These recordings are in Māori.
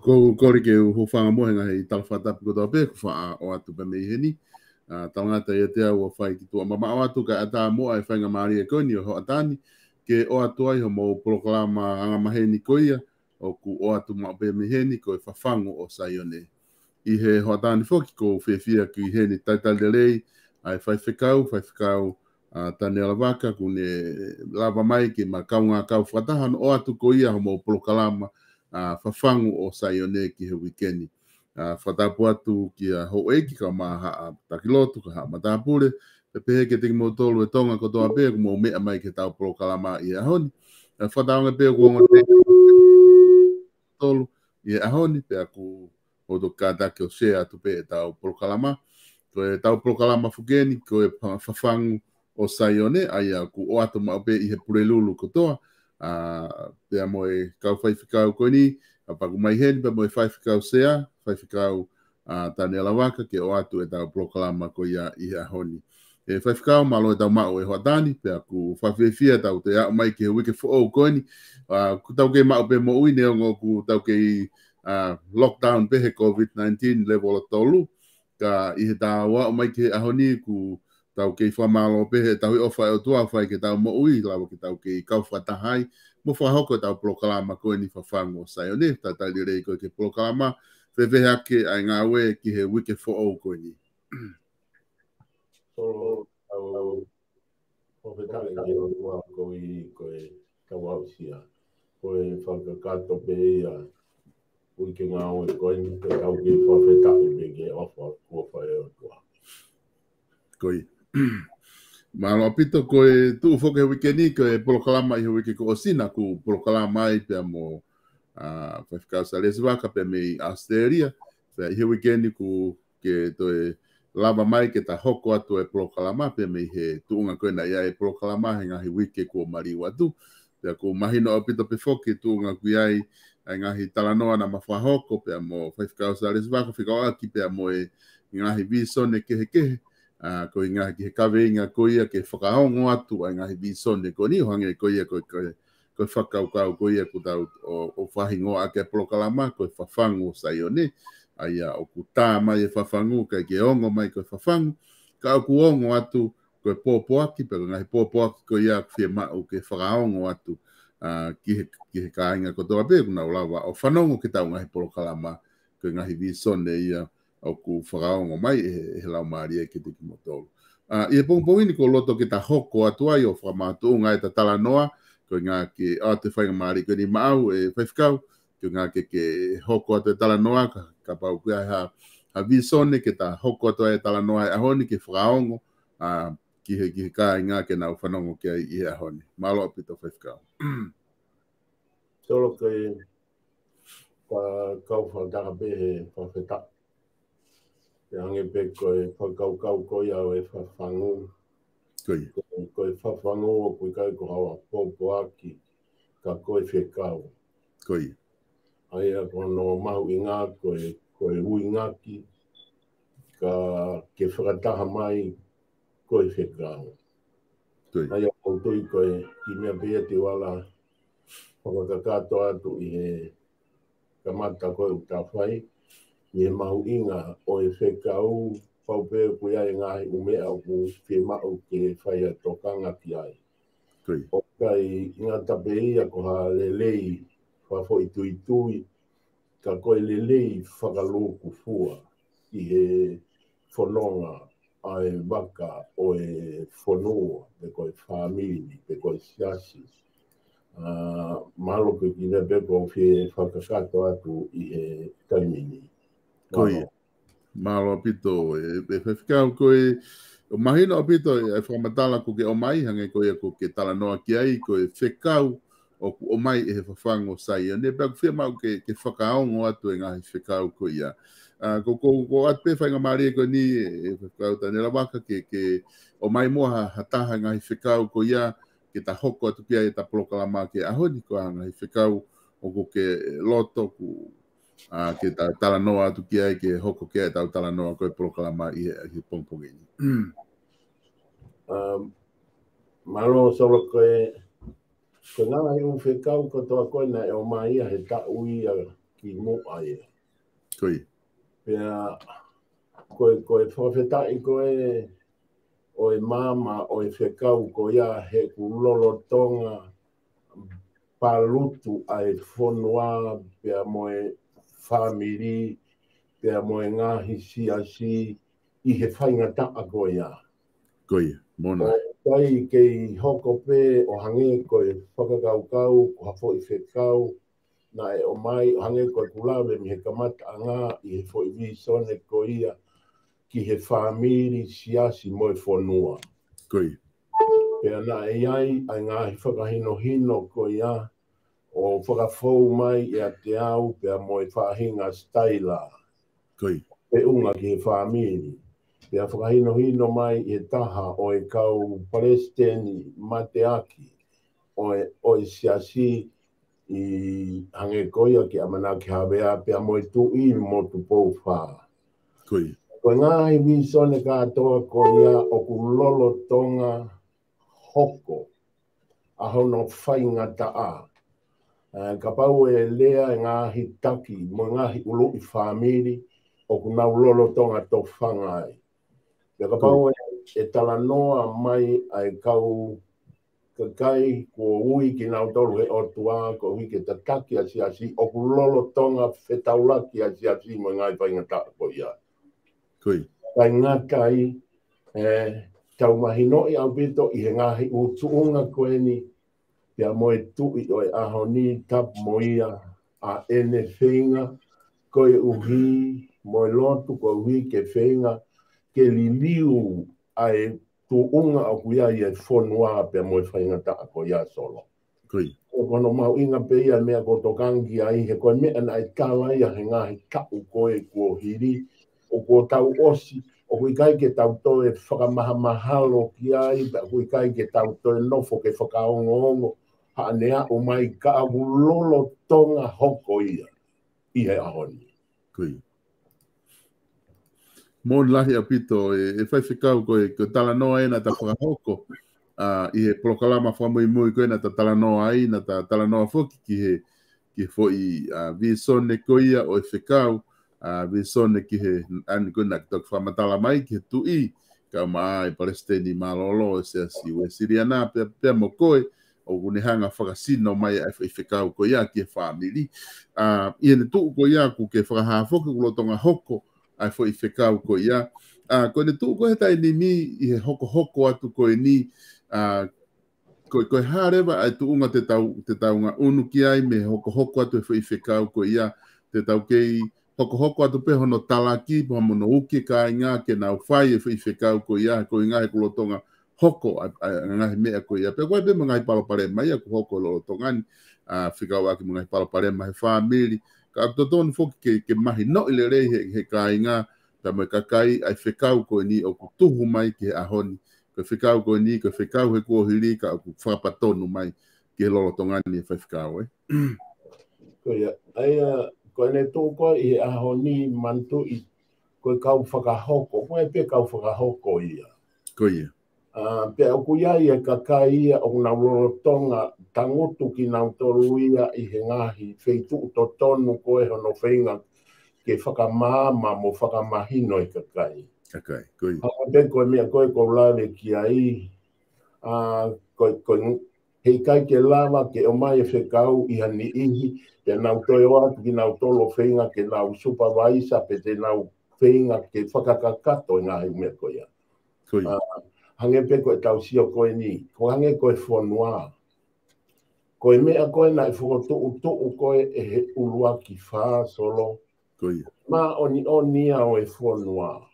Ko kori ke ho whanga mohe ngahi talawhata piko tau pe, ko wha o atu pe mei heni. Tangata ia te au o whai ki tua mama o atu ka ata moa e whainga maari e koini o ho atani, ke o atu ai ho mo proklama anga maheni koia, o ku o atu ma pe mei heni ko e whawhango o Saione. I he ho atani whoki ko whiawhia ki heni taital de lei, ai whai whikau, tane alavaka ku ne lava mai ki ma kaunga kau whatahan o atu ko ia ho mo proklama whawhango o Saione ki he wikeni. Whatapu atu ki a ho eki ka maha takilotu ka haa matapure, pe pehe ke tiki mo tolu e tonga ko toa pe, mo mea mai ke tau proklama i ahoni. Whataonga pe ko ngonga tolu i ahoni, pe aku o to kātake o sea atu pe e tau proklama. Ko e tau proklama fukeni, ko e whawhango o Saione, ai aku o atu mau pe i he purelulu ko toa, pea mo e kau whaiwhikau koe ni, paku mai heni, pea mo e whaiwhikau sea, whaiwhikau tane alawaka, ke o atu e tau proklama ko ia i ahoni. E whaiwhikau, malo e tau mao e hoatani, pea ku whawhiwhia tau te au mai ke wike fo koe ni, ku tau ke mao pe mo ui neongo ku tau ke lockdown pe he COVID-19 level o tolu, ka i he tau au mai ke ahoni ku tau kei whamalo pehe, tau i ofa e o tua whai ke tau mo ui, lawa ke tau kei kau whatahai, mo whahoko tau proklama koe ni whawhango Saione, tata li rei koe ke proklama, whewhe ake ai ngā ue ki he wike fo koe ni. So, au whawhetake ki o tua koe kau au sia, koe whakakato pe ia, wike ngā ue koe ni, pe kau kei whawhetake pe ke ofa kua whai o tua. Koe. Malo apito koe tu foke wikeni koe proklama i wiki ko osina ku proklama ai pe mo whaiwhikau sa leswaka pe mei Australia pe i wikeni ku ke toe lava mai ke ta hoko atu e proklama pe mei he tuunga koe na ia e proklama he ngahi wiki ko mari watu pe ku mahino apito pe foke tuunga kui ai ngahi talanoa na mawhahoko pe mo whaiwhikau sa leswaka whikau aki pe mo e ngahi visone kehe ko inga ki he kawe inga koia ke whakaongo atu ai ngahi bisone ko ni hange koia ko whakaukau koia ko tau o whahingo ake proklama ko whawhango Saione ai o ku tā mai e whawhango kai ke ongo mai ko whawhango ka o ku ongo atu ko e pōpō aki pero ngahi pōpō aki ko ia whia mau ke whakaongo atu ki he kāinga ko toa pe kuna ulawa o whanongo ke tau ngahi proklama ko ngahi bisone ia au ku whakaongo mai he lau maria ki tiki motolo. Ia pongpongini ko loto ki ta hoko atua i o whamatu ngai ta tala noa, ko ngā ke te whainga maari ko ni maau whaifkau, ko ngā ke hoko atua tala noa, ka pau kia ha visone ke ta hoko atua tala noa e ahoni ke whakaongo, ki he kā ngā ke nau whanongo kia i ahoni. Malo apito whaifkau. Solo ke kau whakataka pe he whawheta. Te ange pe koe whakau koe au e whawhangu. Koe whawhangu o koe kai ko hawa pōpo aki ka koe whekau. Koe. Aia kono mahu i ngā koe ui ngaki ka ke whakataha mai koe whekau. Aia koutui koe ki mea pia te wala whakakato atu i he kamata koe utawhai. I he mahu inga o e whekau whaupe koe ai ngahi umea o ku whemau ke whai a tokanga ki ai. O kai inga tape ia ko ha lelei whafo i tui ka koe lelei whakaloku fua i he whanonga ai waka o e whanua pe koe whamiri, pe koe siasi. Malo ke kina beko whi whakakato atu i he taimini. Koe. Malo apito e whewhikau koe o mahina apito e whamatala ko ke o mai hange koe ko ke tala noa ki ai koe whekau o mai e he whawhango sai. Ne pēku whiamau ke whakaongo atu e ngahi whekau ko ia. Ko atu pe whainga maria ko ni e whekau ta nera waka ke o mai moa hataha ngahi whekau ko ia ke ta hoko atu ki ai ta polokalama ke ahoni ko ngahi whekau o ko ke loto ku ke tala noa atu ki ai ke hoko ki ai tau tala noa koe polokalama i he pongpongini. Malo solo koe ngā i un whekau ko toa koe na e o mai he ta ui ki mo ai. Koe. Pea koe whawhetai koe o e mama o e whekau ko ia he kulolo tonga palutu ai whonua pea moe whamiri, pea moe ngahi siasi i he whaingata a koe ia. Koe, mona. O kai kei hoko pe o hange koe whakakaukau, ko hafo i whekau, na e o mai hange koe kulawe mi he kamata a ngā i he fo i visone ko ia ki he whamiri siasi moe whonua. Koe. Pea na e ai ai ngahi whakahino ko ia o whakafou mai e a te au pea moe whahinga staila. Koe. Pe unga ki he whamiri. Pea whakahino mai e taha o e kau Palestini mateaki o e siasi i hange koia ki amana ki hawea pea moe tu i motu pou wha. Koe. Koe ngahi visone katoa koia o kulolo tonga hoko a hono whaingata a. Ka pau e lea e ngahi taki, mo ngahi ulu i whamiri o kuna ulolo tonga to whangai. Ka pau e tala noa mai ai kau kakai ko ui ki nau toru he otua, ko ui ke tataki a siasi, o kulolo tonga whetaulaki a siasi mo ngai whaingata ko ia. Koe. Kai ngatai tau mahino i au pito i he ngahi utuunga koe ni pia moe tui o e ahoni tap moia a ene whenga koe uhi moe lotu koe uhi ke whenga ke liliu ai tuunga o kuia i e whonua pia moe whaingata a koe ia solo. Koe. O kono mau inga pe ia mea ko tokangi ai he koe mea na e tala ia he ngahi tau koe kua hiri o kua tau osi o kui kai ke tau toe whakamahalo ki ai, kui kai ke tau toe nofo ke whakaongo hanea o mai ka lolo tonga hoko ia i he ahoni. Koe. Mō lahi apito e whaiwhikau koe tala noa e na ta whakahoko i he polokalama whamui mui koe na ta tala noa ai, na ta tala noa whoki ki fo i visone koia o e whikau visone ki he ani koe na ki whamatala mai ki he tui ka maa e Palestini malolo e se asi ue Siriana pia mo koe o kune hanga whakasino mai e whikau koia ki he whamiri. I ene tuu koia ku ke whakahafoki kulotonga hoko ai foi fekau ko ia ko ne tu ko heta ni mi I hoko atu ko ni ko hareva ai tu unga te tau nga unu ki ai me hoko atu foi fekau ko ia te tau kei hoko atu pe hono talaki po mono uki ka inga ke na fai foi fekau ko ia ko inga ko lotonga hoko nga me ko ia pe ko be mga palo pare mai ko hoko lotonga fekau aki mga palo pare mai family ka toton fo ke mahi no ile rei he ka inga ta me kakai ai fekau ko ni o tuhu mai ke ahoni ko fekau ko ni ko fekau he ko hiri ka ku whapatonu mai ke lolotonga ni fekau ko ia ai ko ne tō ko I ahoni mantu I ko kau whakahoko ko e pe kau whakahoko ia ko ia pe o kuia ia kakai o na lolotonga tangotu ki na toru ia I he ngahi feitu to tonu ko e hono whainga ke whakamama mo whakamahino I kakai ko ia pe ko mea ko lave ki ai ko hei kai ke lava ke o mai e whekau I hani ihi ke nau toi o atu ki nau tolo whainga ke nau supervisor pe te nau whainga ke whakakakato I ngā hei mea ko ia hange pe ko tau sio ko ni ko hange ko whanua ko mea ko na I whakotu ko e he ulua ki wha solo ko ia ma oni a o e whanua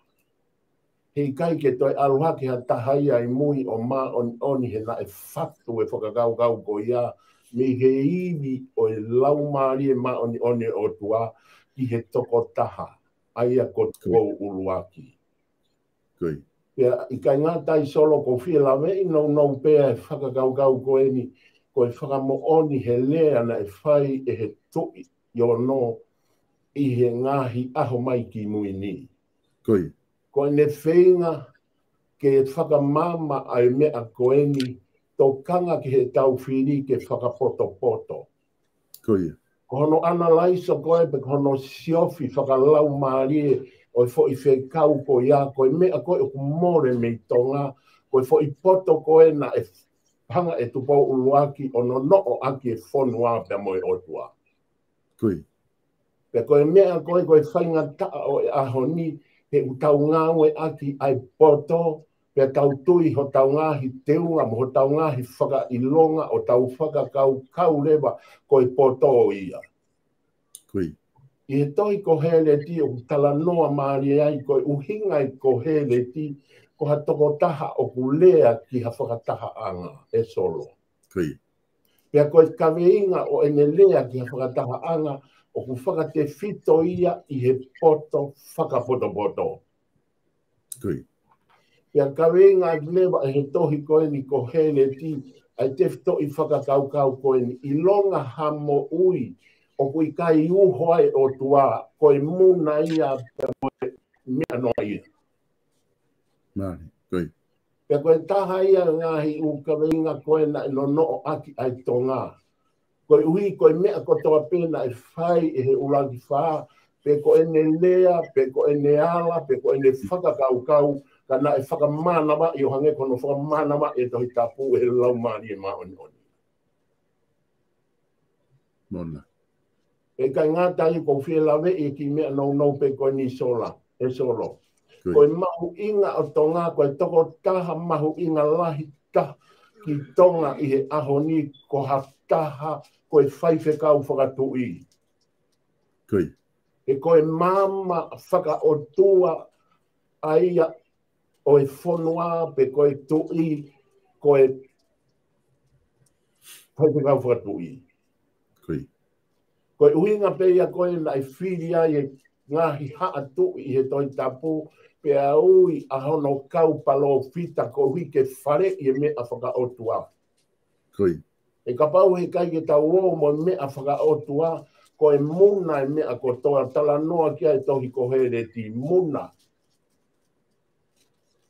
hei kai ke toi aluha ki ha tahai ai mui o ma oni he na e whatu e whakakau ko ia me he iwi o e lau maari e ma oni o tua ki he toko taha ai a ko tō uluaki. Koi. Pea I kai ngātai solo ko whia lawe I no pea e whakakau ko e ni ko e whakamo oni he lea na e whai e he tui yo no I he ngahi aho mai ki mui ni. Koi. Ko ne whainga ke whakamama ai mea koeni tō kanga ki he tau whiri ke whakapoto. Koi. Ko hono analyse koe pe hono siofi whakalau maari o fo I whekau ko ia koe mea koe o kumore me tonga koe fo I poto koe na e hanga e tupo uluaki o no o aki e whonua pe moe otua. Koi. Pe koe mea koe whainga taa o e ahoni he utau ngawe aki ai poto, pe tau tui ho tau ngahi teunga, mo ho tau ngahi whaka ilonga o tau whaka kau rewa koe poto ia. Koi. I he toi ko hele ti o tala noa maari ai koe uhinga I ko hele ti ko ha toko taha o kulea ki ha whakataha anga e solo. Koi. Pea koe kaweinga o ene lea ki ha whakataha anga o ku whakate fito ia I he poto whakapoto. Koi. Pea kaweinga I lewa e he tohi koe ni ko hele ti ai te fito I whakakau koe ni I longa hamo ui o kui kai uho ai o tua koe muna ia pe moe mea noa ia. Mari. Koi. Pea koe taha ia ngahi u kaweinga koe na no aki ai tonga. Koe ui koe mea ko toa pena e whai e he ulagi whaa, pe ko ene lea, pe ko ene ala, pe ko ene whakakau, ka na e whakamana wa I o hange kono whakamana wa e tohi tapu e lau maari e maoni. Mona. E kai ngātai ko whia lawe e ki mea no pe koe ni sola, e solo. Koe mahu inga o tonga, koe toko taha mahu inga lahi taha ki tonga I he ahoni ko ha taha koe whaiwhekau whakatui. Koi. E koe mama whaka o tua aia o e whonua pe koe tui koe whaiwhekau whakatui. Koi. Koe uhinga pe ia koe na I whiri ai e ngahi haa tui I he toi tapu pe a ui a hono kau palo fita ko hui ke whare I e mea whaka o tua. Koi. E ka pau he kai ke tau o mo mea whaka o tua ko e muna e mea ko toa tala noa kia e tohi ko here ti muna.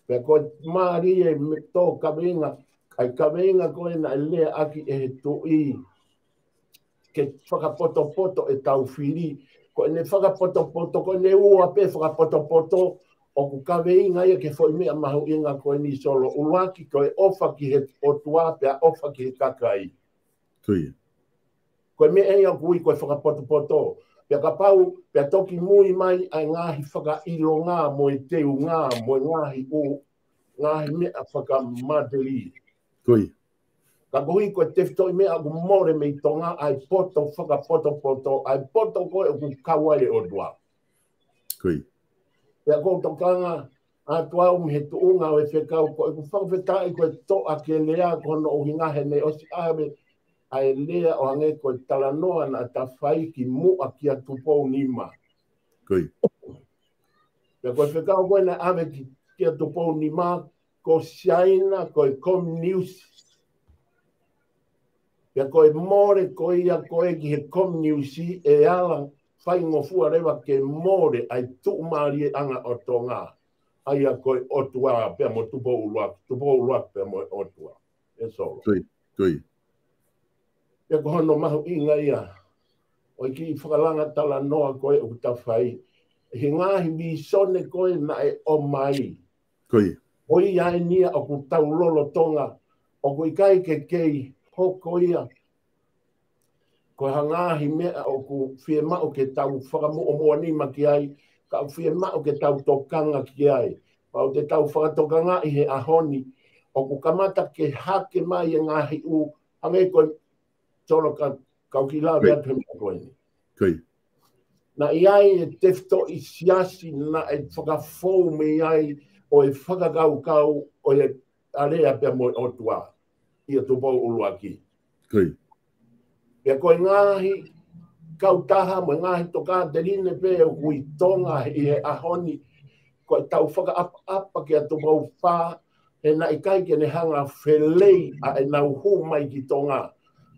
Pea ko maari e me tō kaweinga, kai kaweinga ko e na e lea aki e he tui ke whakapoto e tau whiri. Ko e ne whakapoto ko e ne ua pe whakapoto o ku kaweinga ia ke foi mea mahu inga ko e ni solo. Uruaki ko e ofa ki he o tua pea ofa ki he kakai. Koi. Koe mea ea kui koe whakapoto. Pia ka pau, pia toki mui mai ai ngahi whakailo ngā mo i teu ngā mo i ngahi o ngahi mea whakamaderi. Koi. Ka kohi koe tefto i mea aku more me i tonga ai poto whakapoto ai poto koe o ku kawai o dua. Koi. Pia ko tokanga a tua o he tuunga o e whekau koe ku whakawhetai koe to a ke lea kono o hingahe ne o si awe ai lea o hange koe talanoa na ta whai ki mua ki a tupou nima. Koi. Pia koe whekau koe na awe ki a tupou nima ko siaina koe com news. Pia koe more koe ia koe ki he com news e ala whai ngofua rewa ke more ai tuumari e anga o tonga. Ai a koe otua pia mo tupou uruak pia mo otua. E so. Koi. Koi. Pia ko hono mahu inga ia. O ki whakalanga tala noa koe o ta whai. He ngahi mi sone koe na e o mai. Koi. O ia e nia o ku tau lolo tonga. O ku ikai ke kei hoko ia. Ko hangahi mea o ku whie mao ke tau whakamu o mua nima ki ai. Ka whie mao ke tau tokanga ki ai. Pau te tau whakatokanga i he ahoni. O ku kamata ke hake mai e ngahi u. Hangai koe tolo kau ki la vea te mea koe ni. Koi. Na iai e tefto i siasi na e whakafou me iai o e whakakau o e area pia mo o tua. Ia tupou ulua ki. Koi. Pia koe ngahi kau taha mo ngahi toka te rine pe o hui tonga i he ahoni. Koe tau whakaapa ki a tupou wha e na ikai ke ne hanga whelei a e nau hu mai ki tonga.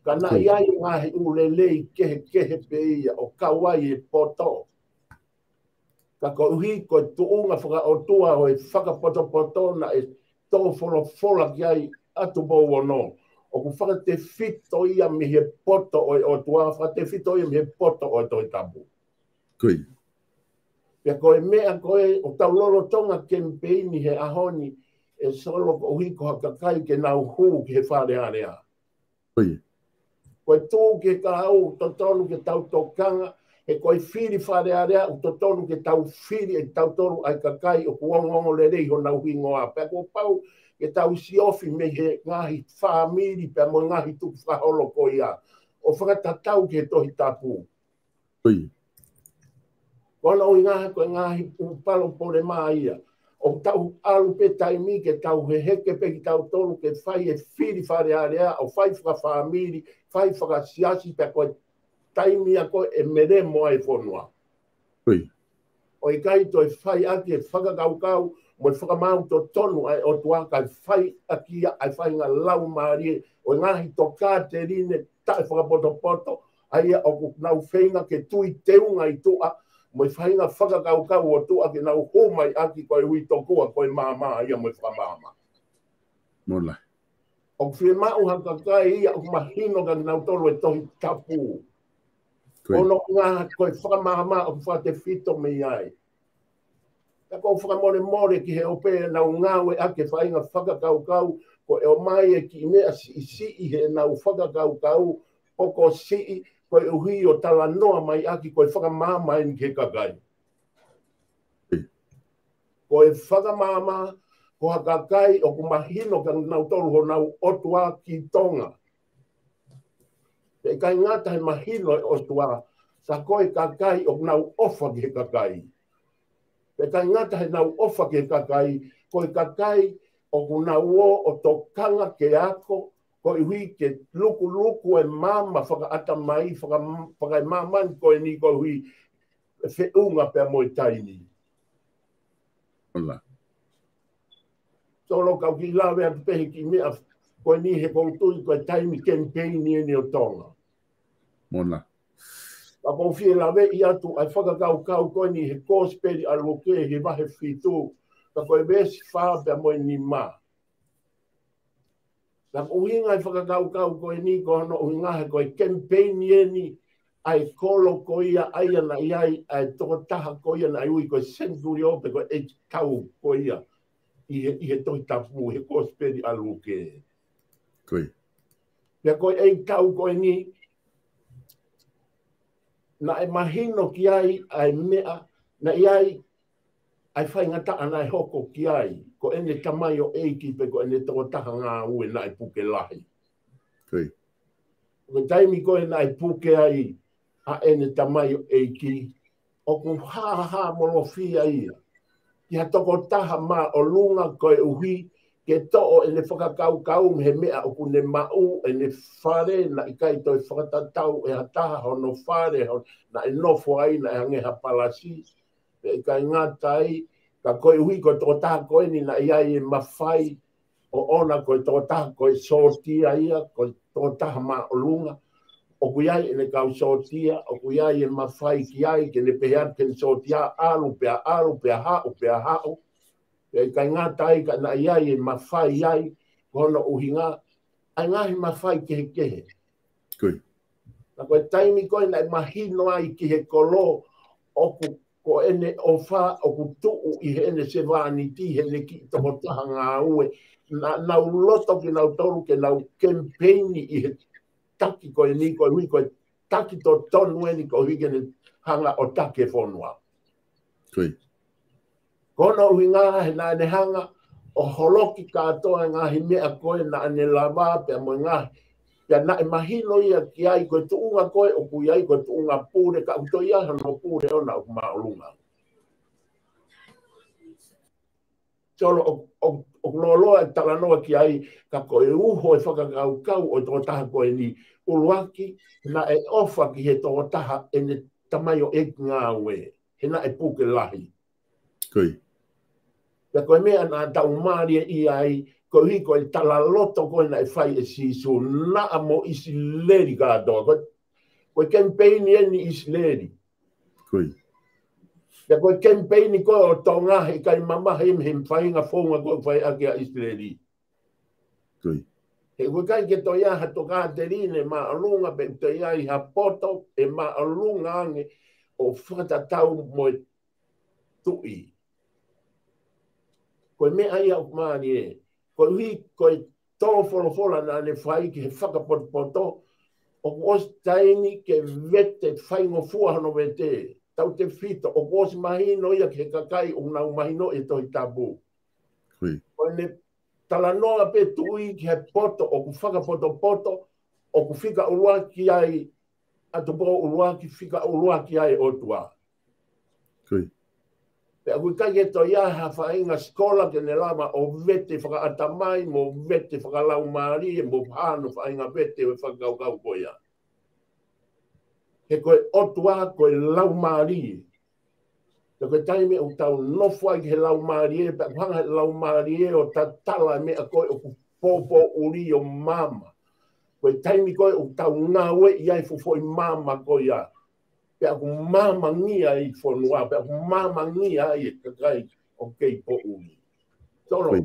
Ka na iai ngahi ulelei kehe pe ia o kawai e poto. Ka ko uhi ko tuunga whaka o tua o e whakapoto na e tō fola ki ai atu bau ono. O ku whaka te fito ia me he poto o e o tua, whaka te fito ia me he poto o e toi tapu. Koi. Pia koe mea koe o tau lolo tonga kempeini he ahoni e solo ko uhi ko hakakai ke nau hu ki he wharearea. Koi. Koe tū ke ka au totonu ke tau tokanga, e koe whiri wharearea o totonu ke tau whiri e tau toru ai kakai o kuongongo le rei ho nau hingoa. Pea ko pau ke tau si ofi me he ngahi whaamiri pea mo ngahi tuku whaholo ko ia. O whakatatau ke tohi tapu. Koi. Kona o ngahi koe ngahi upalo pore maa ia. O tau alu pe taimi ke tau he heke pe ki tau toru ke whai e whiri wharearea o whai whakawhaamiri whai whakasiasi pe koe taimi a koe e mere moa e whonua. Koi. O i kai toi whai aki e whakakaukau mo e whakamau to tonu ai o tua kai whai aki ai whai ngā lau maari o ngahi toka te rine tae whakapoto ai o ku nau whenga ke tui teunga i tua mo i whai ngā whakakaukau o tua ke nau homai aki koe hui tokua koe māma ia mo i whakamama. Mola. O whie mau hakakai ia o mahino ka nau tolu e tohi tapu. Ono ngā koe whakamama o whate fito me iai. Ka ko whakamore ki he ope nau ngāwe ake whainga whakakaukau ko e o mai e ki mea si i he nau whakakaukau o ko si koe uhi o tala noa mai aki koe whakamama e ni ke kakai. Koe whakamama ko hakakai o ku mahino ka nau tolu ho nau otua ki tonga. E kai ngata he mahino o tua, sa koe kakai o nau ofa ki he kakai. E kai ngata he nau ofa ki he kakai, koe kakai o ku nau o tokanga ke ako, koe hui ke luku e mama whakaata mai, whakai maman koe ni koe hui whiunga pia mo i taini. Ola. Tolo kau ki lawe atu pehe ki mea koe ni he koutui koe taimi kempeini e ni o tonga. Mola. Ka ko fie lawe i atu ai whakakau koe ni he kōsperi aluke he wahe whitu. Ka koe wesi whāpea mo i ni mā. Ka ko uhinga ai whakakau koe ni ko hano uhinga he koe kempeini e ni ai kolo ko ia aia na iai ai toko taha ko ia na ai ui koe senturi ope koe e tau ko ia. I he toi tapu he kōsperi aluke. Koi. Pea koe e tau koe ni na e mahino ki ai ai mea na iai ai whai ngata ana e hoko ki ai ko ene tamai o eiki pe ko ene tō taha ngā ue na e puke lahi. Ko taimi ko ene ai puke ai a ene tamai o eiki o ku ha molofia ia. Ia toko taha ma o lunga ko e uhi ke to'o ene whakakau he mea o kune mau ene whare na i kai toi whakatatau e hataha hono whare na e nofo ai na e hangeha palasi. E kai ngatai ka koe hui ko tō taha koe ni na iai e mawhai o ona ko tō taha koe sotia ia ko tō taha ma o lunga. O kuiai ene kau sotia, o kuiai e mawhai ki ai ke ne peheat ke sotia alu pea hao. E kai ngatai ka na iai e mawhai ai kono uhinga. Ai ngahi mawhai kehe. Na koe taimi koe na e mahino ai ki he kolo o ko ene o wha o ku tuu i he ene se wāni ti he ne ki toko taha ngā ue. Nau loto ki nau toru ke nau kempeini i he taki koe ni koe hui koe taki to tonu e ni koe hui kene hanga o take whonua. Kono hui ngā he nā ne hanga o holoki katoa ngā hi mea koe na ane lava pe mo ngā pia na e mahino ia ki ai koe tuunga koe o kui ai koe tuunga pūre ka uto ia hano pūre ona o maolunga. Solo o loloa e talanoa ki ai ka koe uho e whakakau o tō taha koe ni uluaki na e ofa ki he tō taha e ne tamai o e ngā ue. He na e puke lahi. Pia koe mea nā tau māria i ai ko hi ko tala loto ko na fai e sisu na mo isleri ka do ko campaign ni isleri ya ko campaign ko tonga he kai mama him fai nga fonga ko fai a isleri he ko kai ke to ya ha to ka terine ma alunga pe to ya i ha poto e ma alunga nge o fata tau mo tui ko me ai au mani ko hi ko to fola na ne fai ki whakapoto o was taimi ke vete fai ngo fua no vete tau te fito o was mahino ia ke kakai o na mahino e to tabu ko ne talanoa pe tui ki he poto o ku whakapoto o ku fika ulua ki ai a to bo ulua ki fika ulua ki ai o tua Pe aku kai e to ia ha whainga skola ke ne lama o vete whakaatamai mo vete whakalau maari e mo pāno whainga vete o whakaukau koia. He koe otua koe lau maari. Te koe taime o tau nofua ki he lau maari e pe hanga he lau maari e o tatala me a koe o ku popo uri o mama. Koe taime koe o tau ngawe iai fufoi mama koia. Pe aku mamangia i whanua, pe aku mamangia i kakai o kei po ui. Toro,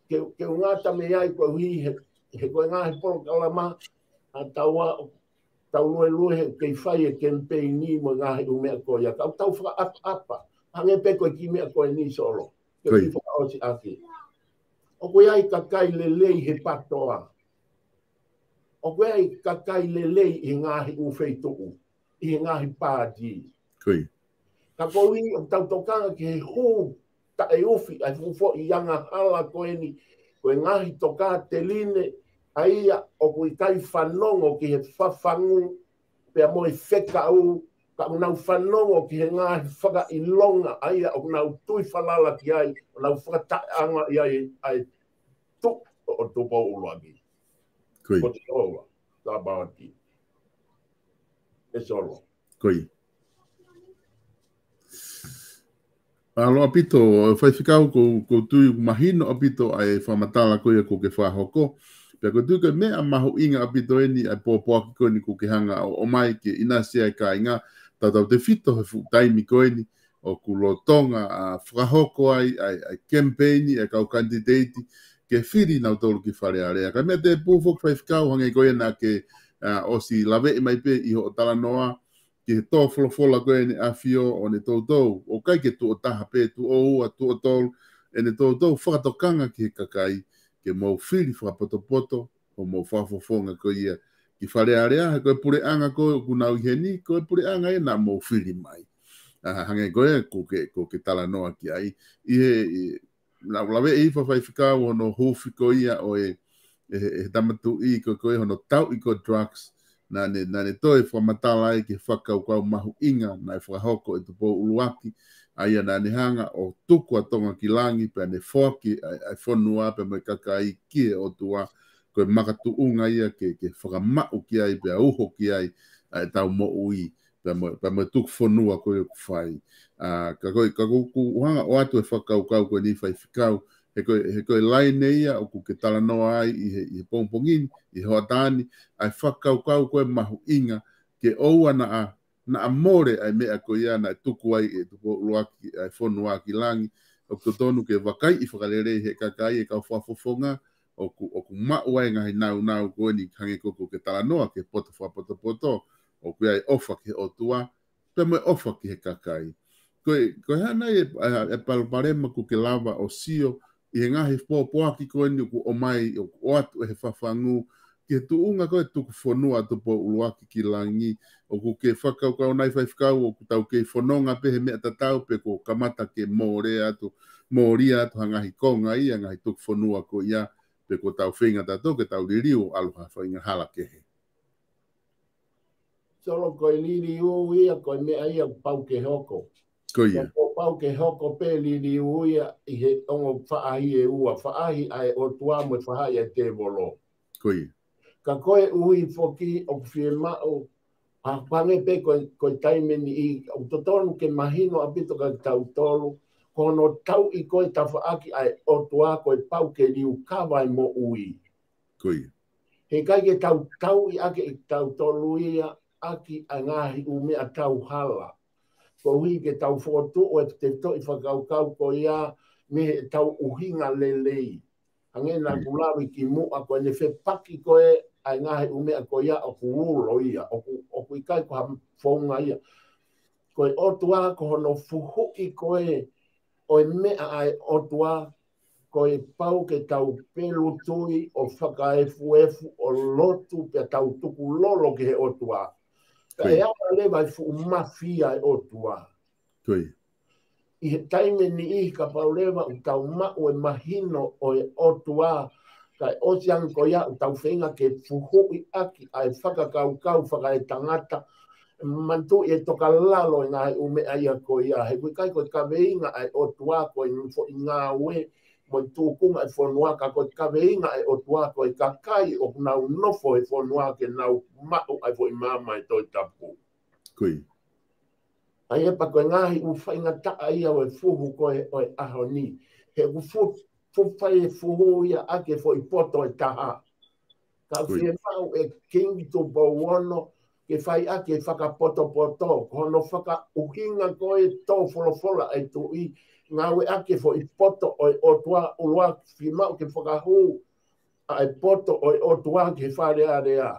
ke ngata me ai koe hui, he koe ngā he poro kalama, a tau lue he kei whai e campaigni mo ngā he umea koe ia. Kau tau whaka apa, hange pe koe ki mea koe ni solo. Ke ki whaka osi ake. O koe ai kakai lelei he patoa. O koe ai kakai lelei i ngā he uwhei tuku. I ngahi pāti. Ka koui o tau tokanga ki he hū ta e uwhi ai fufo i anga hala koe ni koe ngahi toka te line a ia o kui kai whanongo ki he whawhangu pia mo i wheka au ka unau whanongo ki he ngahi whaka i longa a ia o unau tui whalala ki ai o nau whakataanga i ai tu o tupo uruagi. Ko te oa, tā bawati. E solo. Koi. Alo apito, fai whikau ko tui mahino apito ai whamatala koia ko ke whahoko. Pia ko tui ka mea maho inga apito eni ai pōpoaki koe ni ko ke hanga o mai ke ina sia e ka inga. Tatau te fito he taimi koe ni o ku lotonga a whahoko ai campaigni ai kau candidate ke whiri nau tolu ki whare area. Ka mea te pūwhok fai whikau hange koe na ke o si lawe e mai pe i ho talanoa ki he tō wholofola koe ne awhio o ne tautou o kai ke tu o taha pe tu o ua tu o tolu e ne tautou whakatokanga ki he kakai ke mau whiri whakapotopoto o mau whafofonga koe ia ki whare area, koe pure anga koe kuna uheni, koe pure anga e na mo whiri mai. Hange koe ko ke tala noa ki ai. Na lawe e ifa whaiwhika ono hofi ko ia o e tamatu i koe hono tau i ko drugs, na ne toi whamatala e ke whakau kau mahu inga, na e whakahoko e tupo uluaki, aia na ne hanga o tuku atonga ki langi, pe ne whoaki, ai whonua, pe mai kakai kie o tua, koe makatu unga ia ke whakamau ki ai, pe uho ki ai, ai tau mo ui, pe mai tuku whonua koe ku whai. Ka koe hanga o atu e whakau kau koe ni whaiwhikau, he koe lai neia o ku ke tala noa ai i pongpongini, i hoatani, ai whakau kau koe mahu inga, ke oua na a more ai mea ko ia na tuku ai e tuku luaki ai whonua ki langi, o ku tonu ke wakai i whakarere he kakai e kau whafofonga, o ku mau ai ngahi nau koe ni hange koko ke tala noa ke poto, o ku ai ofa ke o tua, pe me ofa ki he kakai. Koe hana e palparema ku ke lava o sio, i he ngahi poaki koe ni ku o mai o atu e he whawhangu, ke tuunga koe tuku whonua tupo uluaki ki langi, o ku ke whakau kau nai whaifkau, o ku tau ke whanonga pe he mea tatau, pe ko kamata ke moria atu hangahi konga ia, ngahi tuku whonua ko ia, pe ko tau whinga tatou, ke tau ririu aluha whainga hala kehe. Solo koe liri u ia, koe mea ia pau ke hoko. Ko ia. Ko pau ke hoko pe liri u ia, i he ongo whaahi e ua, whaahi ai o tua mo whaahi e te volo. Ko ia. Ka koe ui whoki o whie mao, a pange pe koe taimeni i, o totonu ke mahino a pito ka tau tolu, kono tau i koe ta whaaki ai o tua koe pau ke liu kawai mo ui. Ko ia. He kai ke tau i ake i tau tolu ia, aki a ngahi u mea tau hala. Ko hui ke tau whotu o e te to i whakaukau ko ia me he tau uhinga lelei. Hange na kulawi ki mua ko ne whe paki koe a ngahi u mea ko ia o kuulo ia, o kui kai ko ha whaunga ia. Ko e otua ko hono fuhu i koe o e mea ai otua ko e pau ke tau pelu tui o whakaefu o lotu pe tau tuku lolo ke he otua. Ka e awa lewa i fu mafia e otua. Koi. I he taime ni i ka pau lewa u tau mao e mahino o e otua. Ka e otiang ko ia u tau whenga ke fuhu i aki ai whakakau whakae tangata. Mantu e toka lalo i ngai ume aia ko ia. He kui kai ko ka veinga ai otua ko i ngā ue. Mo tūkunga e whonuaka ko ka veinga ai otua ko i kakai o nau nofo e whonuaka e nau mao ai fo i mama e toi tapu. Kui. Ai e pa koe ngahi u whainga taa ia o e fuhu koe o e aho ni. He u whai e fuhu ia ake fo i poto e taha. Ka whie mau e kingi tō bauono ke whai ake whakapoto. Kono whaka uhinga koe tō wholofola e tō i ngawe ake fo i poto o e otua ulua whi mau ke whakahu a e poto o e otua ke whare area.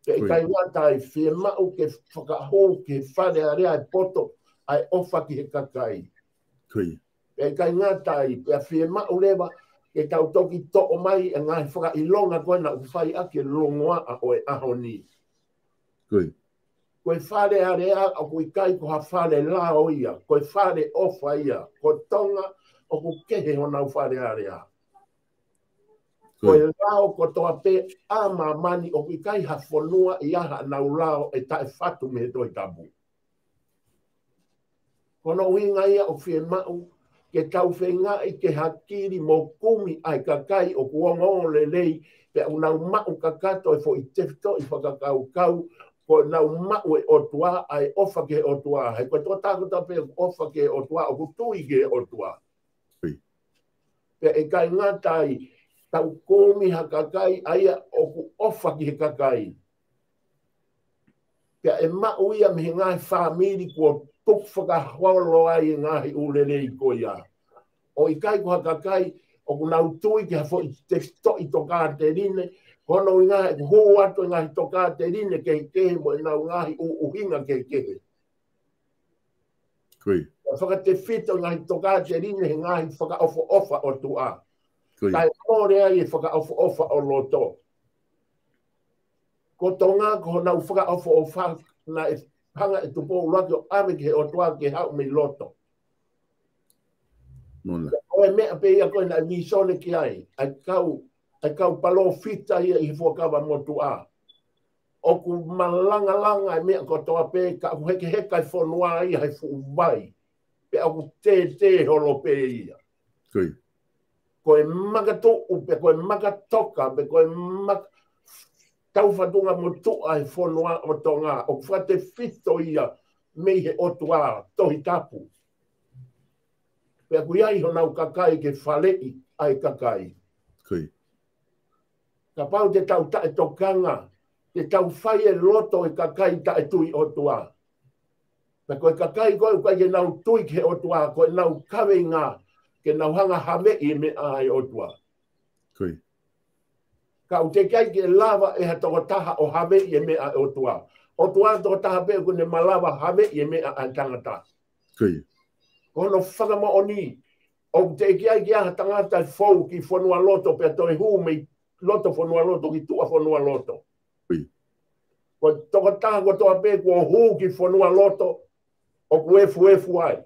Ke kai ngata i whi mau ke whakahu ke whare area e poto a e ofa ki he kakai. Kui. Ke kai ngata i pe whi mau lewa ke tau toki to o mai e ngai whaka ilonga koe na uwhai ake longoa a o e aho ni. Kui. Koe whare area a koe kai ko ha whare lao ia, koe whare ofa ia, ko tonga o ko kehe hona whare area. Koe lao ko toa pe ama mani o koe kai ha whanua i aha nau lao e tae whatu me toi tabu. Kono winga ia o whie mau, ke tau whenga i ke hakiri mo kumi ai kakai o kuongo lelei, pe unau mau kakato e fo i tefto i whakakau ko nau mau e otua ai ofa ke otua. Hei koe tō tākuta pe ofa ke otua o kutui ke otua. Pe e kai ngatai tau komi ha kakai aia o ku ofa ki he kakai. Pe e mau ia me ngai whamiri kua tuk whakahwalo ai ngahi ulelei ko ia. O i kai ko ha kakai o ku nau tui ki ha fo i teksto i toka te rine. Kono i ngahi hō ato i ngahi toka te rine kehe mo i nau ngahi uhinga kehe. Kui. Whaka te whito i ngahi toka te rine he ngahi whaka ofa o tua. Kui. Kai mōre ai e whaka ofa o loto. ko tonga ko na ufaka o fa na hanga e tupo ulaki o ame ke o toa ke hau me loto. Mona. O e mea pe ia koe na visone ki ai. Ai kau palo fita ia i fuakawa motu a. O ku malanga langa e mea ko toa pe ka ku heke heka i whanua ia hei fuuwai. Pe au te holo pe ia. Koi. Koe magato upe, koe magatoka, pe koe tau whatunga motu ai whanua o tonga. O whate fito ia mei he otua tohi tapu. Pea kui ai honau kakai ke whalei ai kakai. Koi. Ka pau te tau tae tokanga, te tau whai e loto e kakai tae tui o tua. Pea koe kakai koe ukai ke nau tui ke o tua, koe nau kawe ngā, ke nau hanga hame i me ai o tua. Koi. Ka u te kai ke lava e ha toko taha o hame i me ai o tua. O tua toko taha pe kune malava hame i me ai tangata. Koi. Kono whakama o ni, o te kia ki aha tangata fau ki whanua loto, pia toi hu mei loto whanua loto, ki tua whanua loto. Ui. Ko toko taha ko toa pe kua hu ki whanua loto, o ku efu ai.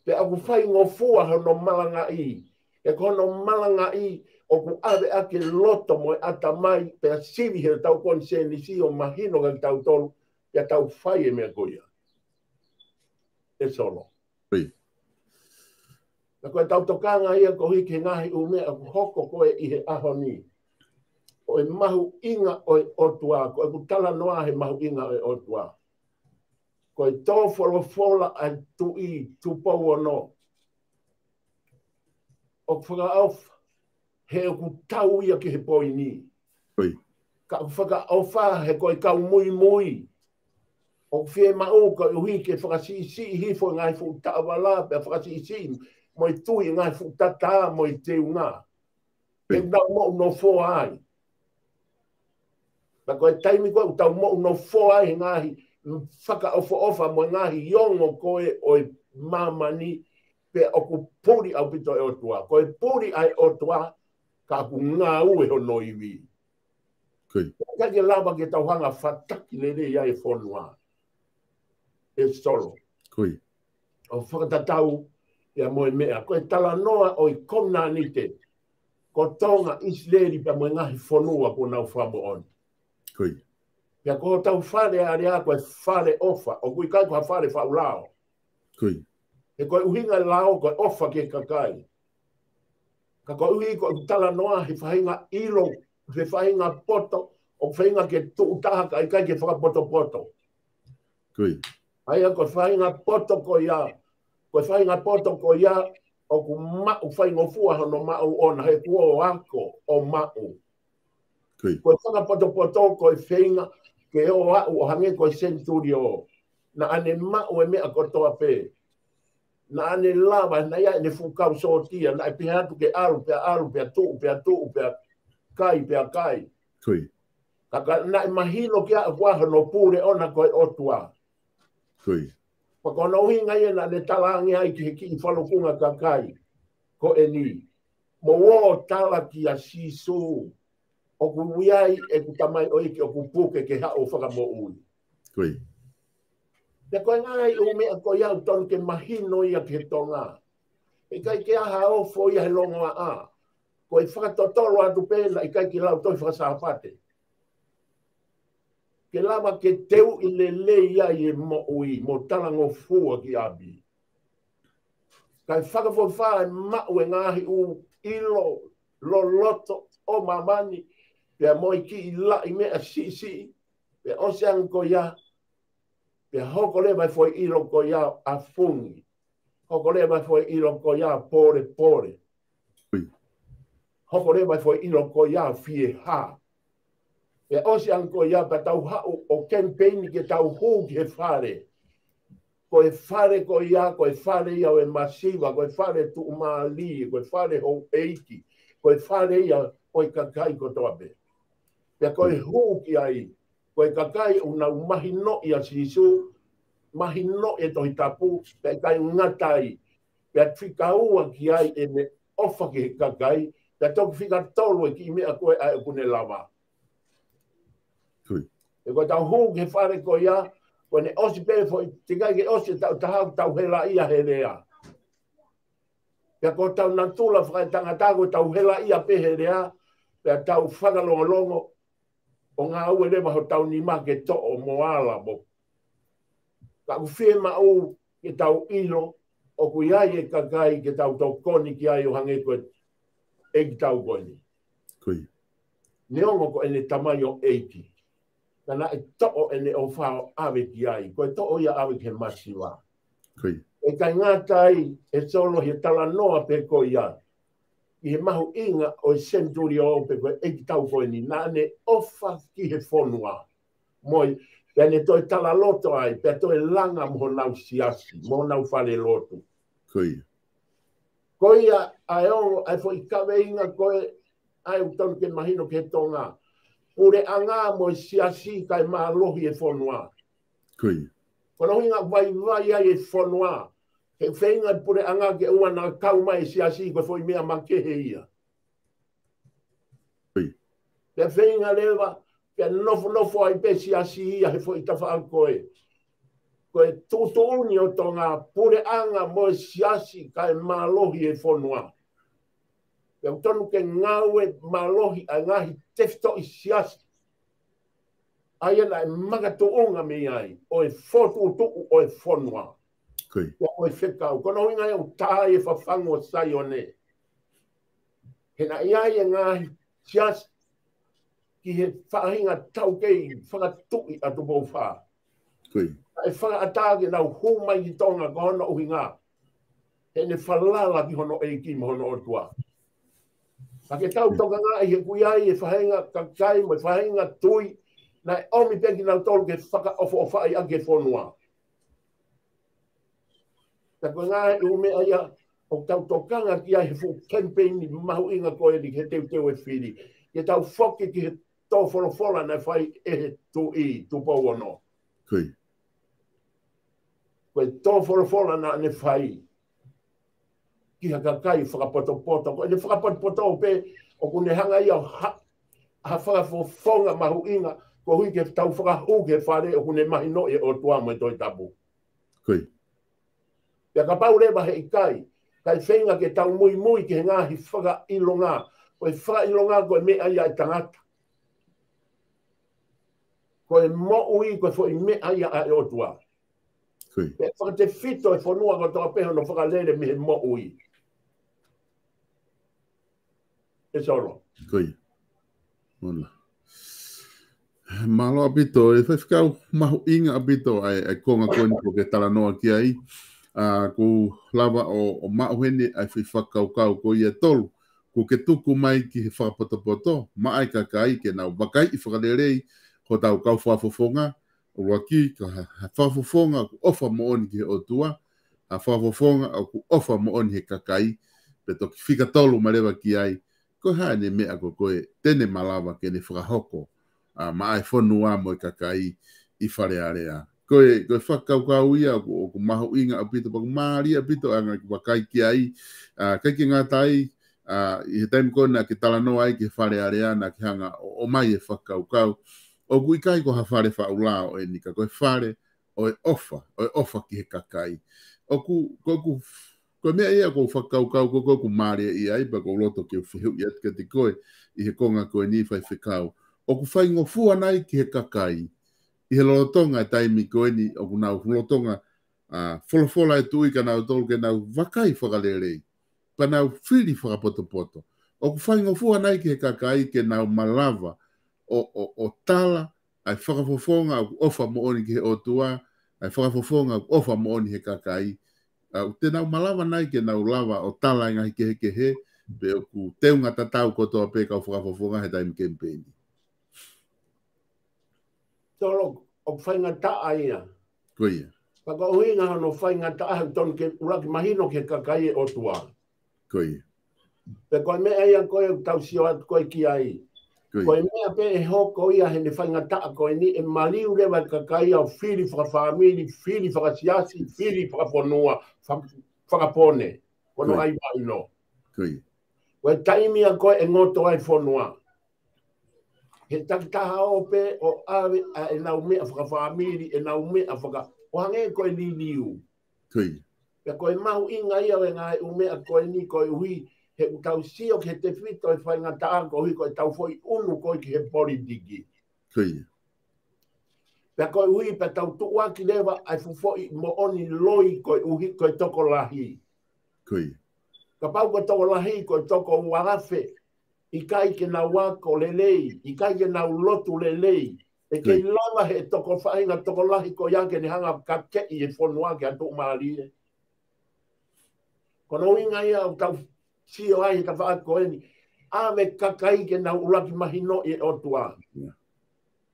Pe aku whai ngofua hono malanga i, e kono malanga i, o ku ave ake loto mo e ata mai, pe a sivi he tau konse ni si o mahino ka tau tolu, pe tau whai e mea koia. E solo. Ui. Na koe tau tokanga ia ko hiki ngahi u mea ku hoko koe i he aho ni. O e mahu inga o e otua, ko e ku tala noa he mahu inga o e otua. Ko e tō wholofola a tu i tupau ono. O whaka auf, he o ku tau ia ki he poi ni. Ui. Ka whaka auwha he koe kau mui mui. O whie mau ka uhi ke whakasisi hifo ngai fu ta'awala, pe whakasisi mo i tui ngai fu tata mo i te unga. E nau mo no fo ai. Pa koe taimi koe utau mo no fo ai ngahi, whaka ofa mo ngahi yongo koe o i mamani, pe o ku puri au pito e otua. Koe puri ai otua, ka ku ngā ue hono iwi. Koi. Ka ke lava ke tau hanga whataki lere ia e whonua. E solo. Koi. O whakatatau ia moe mea. Koe tala noa o i kona nite. Ko tonga isleri pa moe ngahi whonua ko nau whamo on. Koi. Ia ko tau whare a rea koe whare ofa. O kui kai koe whare whaulao. Koi. E koe uhinga lao koe ofa ke kakai. Ka koe uhi koe tala noa he whahinga ilo. He whahinga poto. O whahinga ke tuutaha kai kai ke whakapoto poto. Koi. Aia ko whainga poto ko ia. Ko whainga poto ko ia. O ku mau whainga fua hono mau ona. He kua o ako o mau. Koi. Ko whakapoto poto ko whainga. Ke o au o hange ko centurio. Na ane mau e mea ko toa pe. Na ane lava. Na ia ene fukau sotia. Na e pihatu ke aru pia tu. Pia kai. Koi. Kaka na e mahilo kia a kua hono pure ona ko e otua. Koi. Pako no hinga ia na ne talangi ai ki i whalokunga kakai. Ko e ni. Mo wo tala ki a sisu. O ku wiai e ku tamai o iki o ku puke ke ha o whakamo ui. Koi. Te koe ngai o mea ko iau ton ke mahino ia ke tonga. E kai ke aha o fo ia he longa a. Ko e whakatotolo atu pēla i kai ki lau toi whakasapate. Ke lama ke teu i le ia i e mo ui, mo talango fua ki abi. Kai whakawhawha e mau e ngahi u ilo, lo loto, o mamani, pia moi ki i la i mea si, pia oseang ko ia, pia hoko le mai foi ilo ko ia a fungi. Hoko le mai foi ilo ko ia pore. Hoko le mai foi ilo ko ia fie ha. E osi anko ia pa tau hau o campaign ke tau hu ke whare. Ko e whare ko ia o e masiva, ko e whare tu umali, ko e whare ho eiki, ko e whare ia o e kakai ko toa pe. Pea ko e hu ki ai, ko e kakai una mahino ia sisu, mahino e tohi tapu, pea kai ngatai, pea whikaua ki ai e me ofa ke kakai, pea toki whika tolu e ki mea koe ai kune lava. E ko tau hu ke whare ko ia, ko ne osi pe fo te kai ke osi tau hela ia he rea. Pea ko tau natula whakaitanga tāko tau hela ia pe he rea, pea tau whakalongo o ngā ue rewa ho tau ni ma ke to o moala mo. Ka uwhie ma o ke tau ilo, o ku iai e kakai ke tau tau koni ki ai o hange koe e ki tau koni. Kui. Neongo ko ene tamai o 80. Kana e to'o ene o whao awe ki ai. Koe to'o ia awe ke masiwa. Kui. E kai ngātai e solo he tala noa pe ko ia. I he mahu inga o senturi o pe koe e ki tau koe ni. Nā ne ofa ki he whonua. Moi, pia ne toi tala loto ai, pia toi langa mo nau siasi, mo nau whare loto. Kui. Koia ai ongo, ai fo i kawe inga koe, ai utonu ke mahino ke tonga. Pure anga mo siasi kai maa lohi e whonua. Kui. Kono hinga vai ai e whonua. He whenga pure anga ke ua na kau mai siasi koe fo i mea makehe ia. Kui. Pia whenga lewa, pia nofo ai pe siasi ia he fo i tawha koe. Koe tutuuni o tonga pure anga mo siasi kai maa lohi e whonua. Pia utonu ke ngaue maa lohi a ngahi tefto i siasi. Aia na e magatuunga mi ai, o e fotu o e whonua. Kui. O e whekau. Kono inga e o tāi e whawhango sai o ne. He na iai e ngahi siasi ki he whahinga tau kei whakatui atu pou wha. Kui. E whakatāke nau humai i tonga ko hono uhinga. He ne whalala ki hono e ki mo hono o tua. A ke tau tonga ngā i he kuiai e whahinga kakai mo e whahinga tui na e omi peki nau tolu ke whaka ofo o whai a ke whonua. Ta ko ngā e ume aia o tau tokanga ki ai he fu campaign ni mahu inga koe ni ke teu e whiri. Ke tau whoki ki he tō wholofola na whai e he tu i, tu pou ono. Kui. Koe tō wholofola na ne whai. Ki ha kakai whakapoto-poto. Koe ne whakapoto-poto o pe o kune hanga ia ha whakafonga mahu inga ko hui ke tau whakahu ke whare o kune mahi no e o tua mo e toi tapu. Kui. Pea ka pau rewa he ikai. Kai whenga ke tau mui ke he ngahi whaka ilonga. Koe whaka ilonga koe mea ia e tangata. Koe mo ui koe fo i mea ia e o tua. Kui. Pea whakate fito e whanua ko toa peho no whakalere mi he mo ui. E soro. Kui. Ona. Malo apito, e whaiwhikau mahu inga apito ai konga koni ko ke tala noa ki ai. Ko lava o mauhene ai whaiwhakau ko ia tolu. Ko ke tuku mai ki he whakapoto-poto, mai kakai ke nau wakai I whakalerei ko tau kau whafofonga. O waki ka whafofonga ku ofa mooni ki he otua. Ha whafofonga au ku ofa mooni he kakai. Pe toki whika tolu marewa ki ai. Ko hae mea ko koe tene malawa ke ne whakahoko. Ma ai whanua mo I kakai I whare area. Koe whakaukau ia o ku mahu inga apito, pa ku maari apito anga ki wakai ki ai. Kai ki ngā tai, I he taimi kona ki talano ai ki whare area na ki hanga o mai e whakaukau. O ku ikai ko ha whare whaulao e nika. Koe whare o e ofa ki he kakai. O koe mea ia ko whakaukau ko ku maari I ai, pa ko loto ki whihu I atka te koe I he konga koe ni whai whikau. O ku whai ngofua nai ki he kakai. I he lotonga e taimi koe ni o ku nau lotonga wholofola e tui ka nau tolu ke nau wakai whakalerei. Pa nau whiri whakapoto-poto. O ku whai ngofua nai ki he kakai ke nau malawa o tala ai whakafofonga o ofa mooni ki he otua. Ai whakafofonga o ofa mooni he kakai. Te nau malawa nai ke nau lava o tala inga hike heke he. Pe o ku teunga tatau kotoa pe ka o whakafofonga he taimi campaign. Tolo, o whainga taa ia. Koia. Paka uhinga hono whainga taa tonu ke uraki mahino ke kakai e o tua. Koia. Pe koe mea ia koe tau sio atu koe ki ai. Koe mea pe e hoko ia he ne whainga taa koe ni e maliu rewa kakai au whiri whakawhamiri, whiri whakasiasi, whiri whakaponua, whakapone. Kono ai mai no. Koia. Koe taimia koe e ngoto ai whonua. he takitaha ope o ave e nau mea whakawhamiri, e nau mea whaka, o hange koe liliu. Kui. Pea koe mahu inga ia o ngai umea koe ni koe hui, he tau sio ke te whito e whai ngata ako hui koe tau foi unu koe ki he politiki. Kui. Pea koe hui pe tau tuaki lewa ai fufoi mo oni loi koe uhi koe toko lahi. Kui. Ka pau koe toko lahi koe toko uarafe, i kai ke nau wako lelei, i kai ke nau lotu lelei, e kei lava he toko whainga toko lahi ko yanke ni hanga ka kei e whonua ke atu maari e. Kono inga ia o tau sio ai ka wha ko eni, a me kakai ke nau ulaki mahino e otua.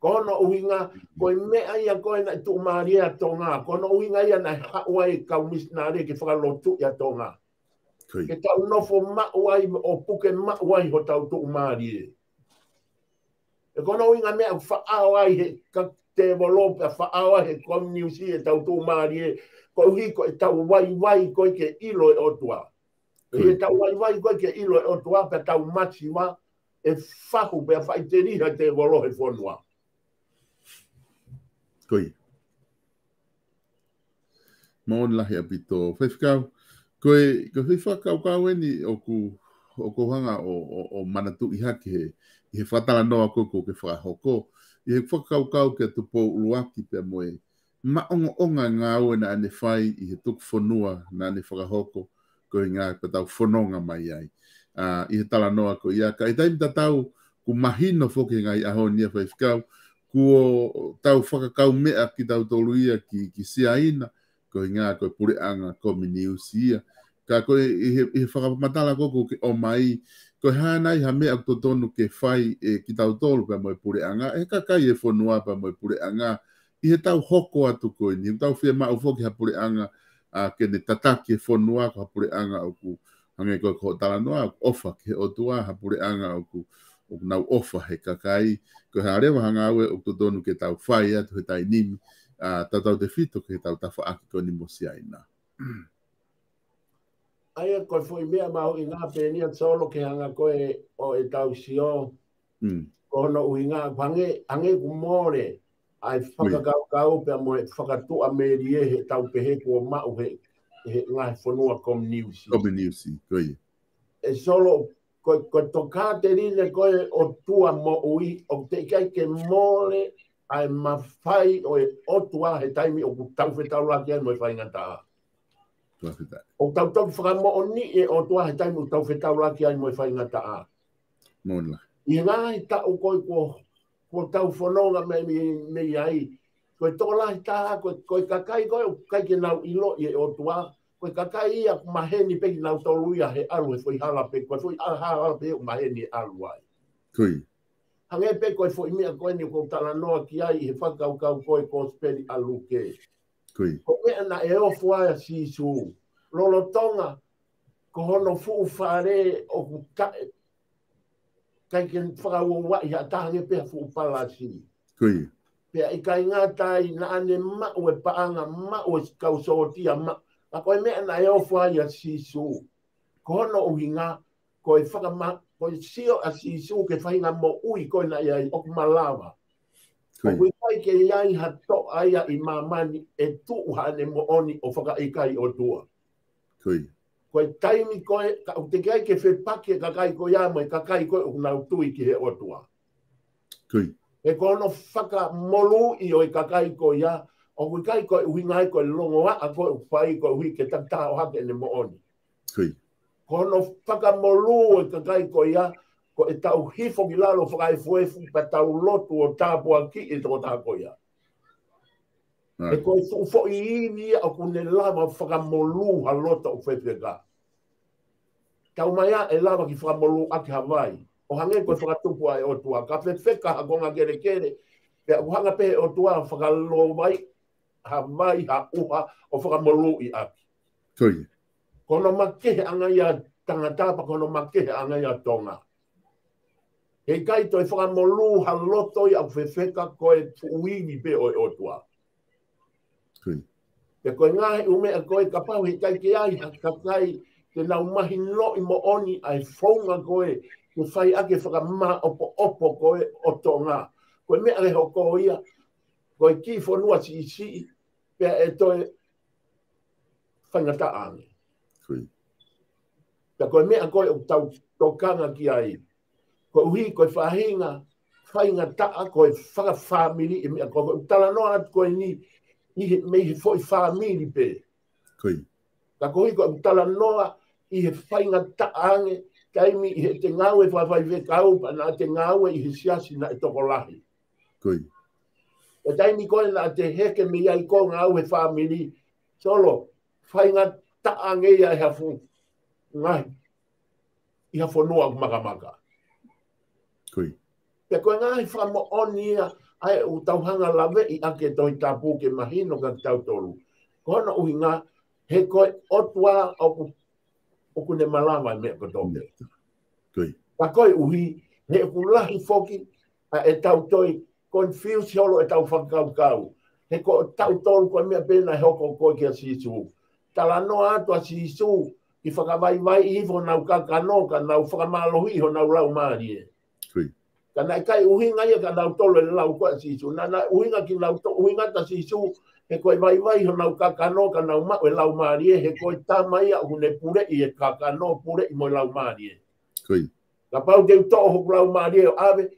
Kono uinga, koe mea ia koe na tu maari e atonga, kono uinga ia na haua e kau misnare ke whakalotu e atonga. Ke tau nofo mauai o puke mauai ho tau tu maari e. E kono inga mea whaao ai he ka te wolope a whaao ai he komniusi e tau tu maari e. Ko uhi ko e tau wai koe ke ilo e otua. E tau wai koe ke ilo e otua pe tau machiwa e whahu pe a whaiteriha te wolo he whonua. Koi. Maon lahi apito. Whewhikau. Koe whewhakau kau eni o ku hanga o manatu i hake he whatala noa koko ke whahoko. I he whakau ke tupo uluaki pe moe. Maonga ngā ue na ane whai i he tuku whanua na ane whakahoko ko i ngā patau whanonga mai ai. I he tala noa ko ia ka. I taimi tatau ku mahino whoke ngai aho nia whewhikau. Kuo tau whakakau mea ki tau tolu ia ki siaina. Ko i ngā koe pureanga ko miniusi ia. Ka koe i he whakamatala koko ke o mai. Koe hānai ha mea totonu ke whai ki tau tolu pa moe pureanga. E kakai e whanua pa moe pureanga. I he tau hoko atu koe ni. Tau whia mau whoki ha pureanga ke ne tataki e whanua ko ha pureanga o ku. Hange koe ko tala noa ofa ke o tua ha pureanga o ku. O nau ofa he kakai. Koe harewa hanga aue o totonu ke tau whai atu he tai nimi. Tatau te fito ke tau tafa aki ko ni mosia ina. Aia koe fui mea mau i ngā pēnia solo ke hanga koe o e tau sio. Kono ui ngā hange ku more ai whakakau pia mo e whakatua meri e he tau pehe kua mau he ngā whanua komniusi. Komniusi, koe. E solo koe toka te rine koe o tua mo ui o te kai ke more ai mawhai o e otua he taimi o ku tau whetau laki ai mo e whai ngata. O tau tau whakamo o ni e otua he taimi o tau whetau laki ai mo e whai ngata. Mōna. I ngā i tau koe ko tau whanonga me ai. Koe tōlahi tā, koe kakai koe kai ke nau ilo i e otua. Koe kakai ia maheni peki nau tōluia he alu e whai hala pe. Koe whai hala pe o maheni e alu ai. Kui. Hange pe koe fo imea koe ni ko tala noa ki ai he whakau koe ko speri alu ke. Kui. Ko mea na e ofu aia sisu. Lolo tonga, ko hono fuu whare o ku tae. Kai ke whakau wai ha tahange pe fuu palasi. Kui. Pea i kai ngātai na ane mau e paanga, mau e kau sootia ma. A koe mea na e ofu aia sisu. Ko hono uhinga, koe whakama, koe sio a sisu ke whainga mo ui koe na iai oku malawa. O kui kai ke iai ha to aia i mamani e tuuha ane mo oni o whaka ikai o tua. Kui. Koe taimi koe, te kai ke whepake kakai koe ia mo e kakai koe o nau tui ki he o tua. Kui. E kono whaka molu i o e kakai koe ia, o kui kai koe uhingai koe longo a koe whai koe hui ke takta o hake ane mo oni. Kui. Kono whakamolu e kakai ko ia, ko e tau hifo ki lalo whakai fuefu pa tau lotu o tāpua ki e tō tā ko ia. E ko e fo i iwi a kune lama whakamolu ha lota o whewheka. Tau mai a e lama ki whakamolu aki Hawaii. O hange ko e whakatupu ai o tua. Ka whewheka ha gonga kere kere. Pe a uhanga pe o tua whakalo mai Hawaii ha uha o whakamolu i aki. Kui. Kono makehe anga ia tangatapa, kono makehe anga ia tonga. E kai toi whakamolu ha loto i au whewheka koe uiwi pe o otua. Kui. E koe ngahe umea koe kapau he kai ke ai ha kakai te nau mahi no i mo oni ai whaunga koe ke fai ake whakamā opo koe o tonga. Koe mea re hoko ia, koe ki whanua si pia e toi whaingata ange. Pia koe mea koe o tau tokanga ki ai. Koe uhi koe whahinga, whaingata koe whakawhamiri, e mea koe tala noa atu koe ni me he foi whamiri pe. Ka koe koe tala noa i he whaingata ange, kaimi i he te ngawe whawhai vekau, pa nā te ngawe i he siasi na e toko lahi. E taimi koe na te heke me iai ko ngau he whamiri, solo, whainga taange ia e hafu, ngai, i hafu noa makamaka. Pe koe ngai whamo oni ia, ai u tauhanga lawe i ake toi tapu ke mahino ka tau tolu. Kono uhi ngā, he koe otua o kune malama i mea kotoke. Pa koe uhi, he kulahi foki, e tau toi, confuse holo e tau whakau. He ko tau tolu koe mea pena he hoko koe kia sisu. Tala noa atua sisu, i whakawai iho nau kakano, ka nau whakamalohi ho nau lau maarie. Ka nai kai uhinga ia ka nau tolo e lau koe sisu. Na uhinga ki nau uhinga ta sisu, he koe vai ho nau kakano, ka nau mau e lau maarie, he koe tamai a hune pure i e kakano pure i mo lau maarie. Ka pau teu to'o hoku lau maarie o ave,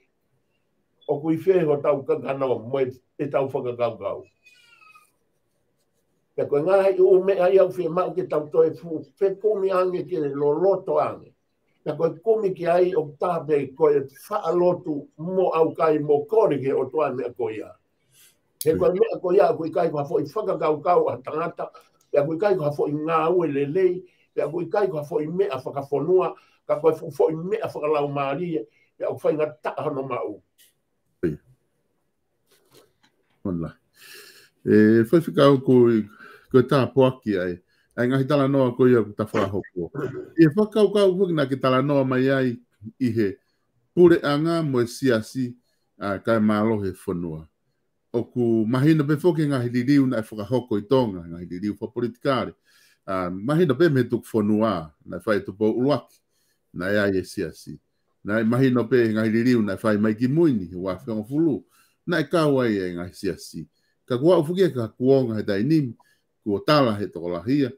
o kui whee ho tau kakano, moe e tau whakakau. Pe koe ngā hei o mea iau whee mau ke tau toi fu, whe kumi ange ke lo loto ange. Pe koe kumi ki ai o tāpe koe whaalotu mo au kai mo kore ke o toa mea koe ia. He koe mea koe ia, koe kai koe hafo i whakakau a tangata, pe koe kai koe hafo i ngā ue lelei, pe koe kai koe hafo i mea whakafonua, ka koe hafo i mea whakalau maarie, pe koe whainga tāhano mau. Ona. Foi ficar ko ta poaki ai. Ai ngahi tala noa ko ia ta whahoko. E whakau na ki tala noa mai ai i he pure anga mo siasi kai malo he whanua. O ku mahina pe whoke ngahi liriu na e whakahoko i tonga, ngahi liriu wha politikare. Mahina pe me tuk whanua na whai tupo uruaki na ia e siasi. Na mahina pe ngahi liriu na whai mai ki muini wa whionga fulu. Na e kaua e ngahi siasi. Ka kua ufukia ka kuonga he tainimi, kua tala he toko lahia,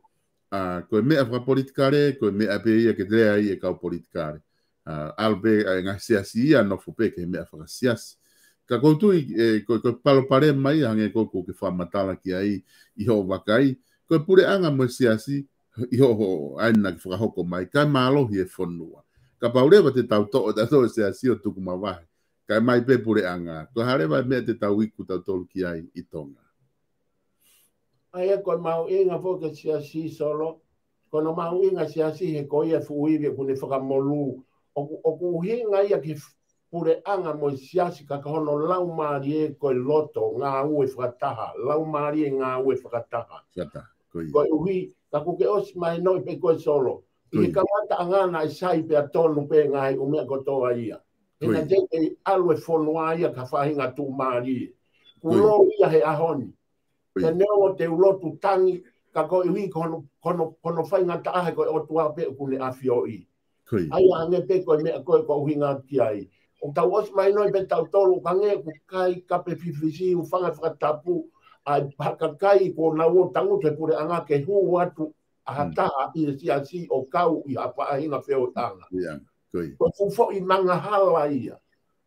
koe mea wha politikare, koe mea pe ia ke rea ia kau politikare. Albe ngahi siasi ia no fupe ke he mea whaka siasi. Ka koutui, koe palo pare mai hange koko ke whamatala ki ai, iho wakai, koe pure anga mo siasi, iho aina ki whakahoko mai, kai mālohi e whanua. Ka paurewa te tau to'o tato siasi o tuku mawahi. Kai mai pe pure anga. Ko harewa mea te tau iku tau tolu ki ai i tonga. Ai koe mau inga fōke siasi solo. Kono mau inga siasi he koe ia fuiwe kune whakamolu. O ku hinga ia ki pure anga mo siasi ka kahono lau maari e koe loto ngā ue whakataha. Lau maari e ngā ue whakataha. Koe uhi, ka kuke osi mai noi pe koe solo. I he kamata angana i sai pe a tonu pe ngai umea kotoa ia. Ina teke alwe whanua ia ka whahinga tū maari. Kulo ia he ahoni. Te neo te ulotu tangi, ka koe hui kono whainga taahe koe o tua pe kune awhio i. Ai ange pe koe mea koe ko uhinga ki ai. O tau osi mai noi pe tau tolu, ka nge ku kai kape whiwhisi u whanga whakatapu, ai haka kai ko na o tangu te pure anga ke hu atu a hataha i si o kau i hapa ahinga whio tanga. Ko fufo i manga hala ia.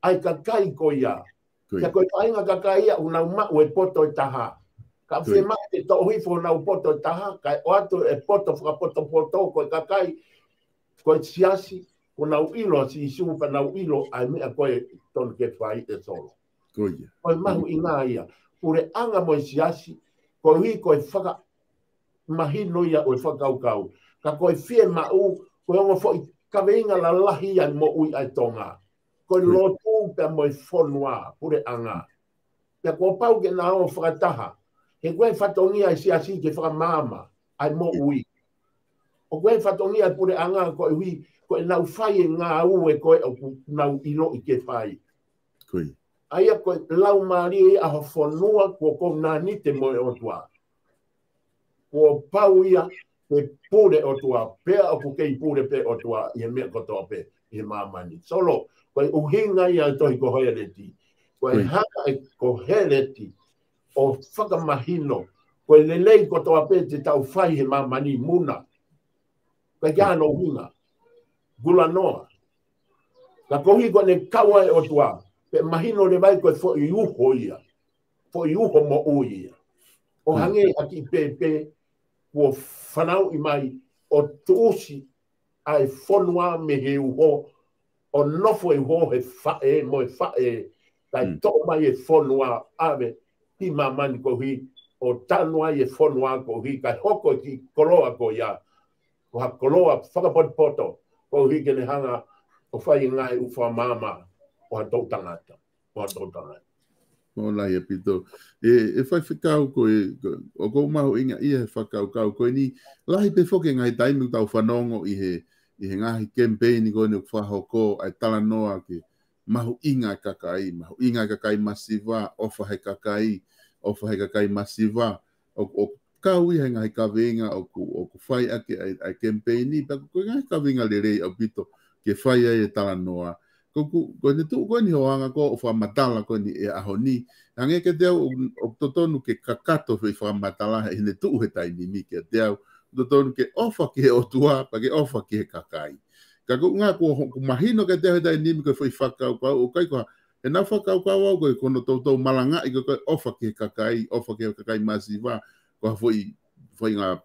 Ai ka kai ko ia. Ka koe painga ka kai ia una mau e poto i taha. Ka whima te tohi fo na poto i taha. Kai o atu e poto poto koe ka kai. Koe siasi. Ko na uilo si supa na uilo ai mea koe ton ke whai e solo. Koe mahu i ngā ia. Pure anga mo siasi. Koe hui koe whaka mahino ia o whakaukau. Ka koe whie mau. Koe ongo fo i ka veinga la lahi ai mo ui ai tonga. Koe lotu pe mo i whanua, pure anga. Pea ko pau ke na o whakataha. He koe whatongi ai siasi ke whakamama ai mo ui. O koe whatongi ai pure anga koe hui, koe nau whai e ngā ue koe au nau ilo i ke whai. Aia koe lau maari e aho whanua ko kou nani te mo e o tua. Ko pau ia, Pe pure o tua, pe o kukei pure pe o tua, i mea kotoa pe, i mamani. Solo, koe uhinga ia tohi ko hoereti. Koe hanga e ko hereti o whakamahino. Koe lelei kotoa pe te tau whai he mamani muna. Koe kia no hinga. Gula noa. Ka kohi ko ne kawa e o tua. Pe mahino le vai koe fo i uho ia. Fo i uho mo uia. O hange aki pe kua whanau i mai o tuusi ai whanua me he uho o nofo e uho he whae mo e whae kai tō mai e whanua ave hi mamani ko hi o tanua e whanua ko hi kai hoko ki koloa ko ia ko ha koloa whakapotopoto ko hi kene hanga o whai ngai uwha mama o ha tō tangata o ha tō tangata. Ola ia pito. E whai whikau koe, o kou maho inga ia he whakau kau koe ni, lahi pe whoke ngai taimu tau whanongo i he ngahi campaign koe ni whahoko ai tala noa ke maho inga kakai masiva, ofa he kakai masiva, o kau i he ngahi kawenga o ku whai ake ai campaign ni, pa koe ngahi kawenga le rei au pito ke whai ai e tala noa. Ko ni tu ko ni hoanga ko o matala ko ni e ahoni hange ke deu o totonu ke kakato fe matala e ne tu he tai ni mi ke deu totonu ke ofa ke o tua pa ke ofa ke kakai ka ko nga ko mahino ke deu he tai ni mi ko foi whakau o kai ko e na whakau ko ko no toto malanga i ko ofa ke kakai masiva ko foi nga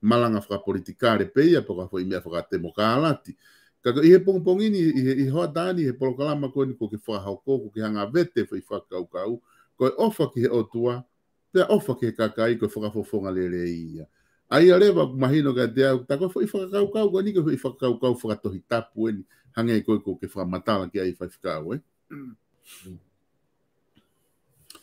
malanga fra politikare pe ia ko foi mea fra demokralati. Kako i he pongpongi ni i hoa tani he polokalama koe ni ko ke whahauko, ko ke hanga vete whai whakaukau, ko e ofa ki he otua, pia ofa ki he kakai ko whakafofonga lere ia. Ai a rewa mahino ka te au, ta koe whai whakaukau, ko ni ko whai whakaukau whakatohi tapu e ni, hange koe ko ke whamatala ki ai whai whakau, eh?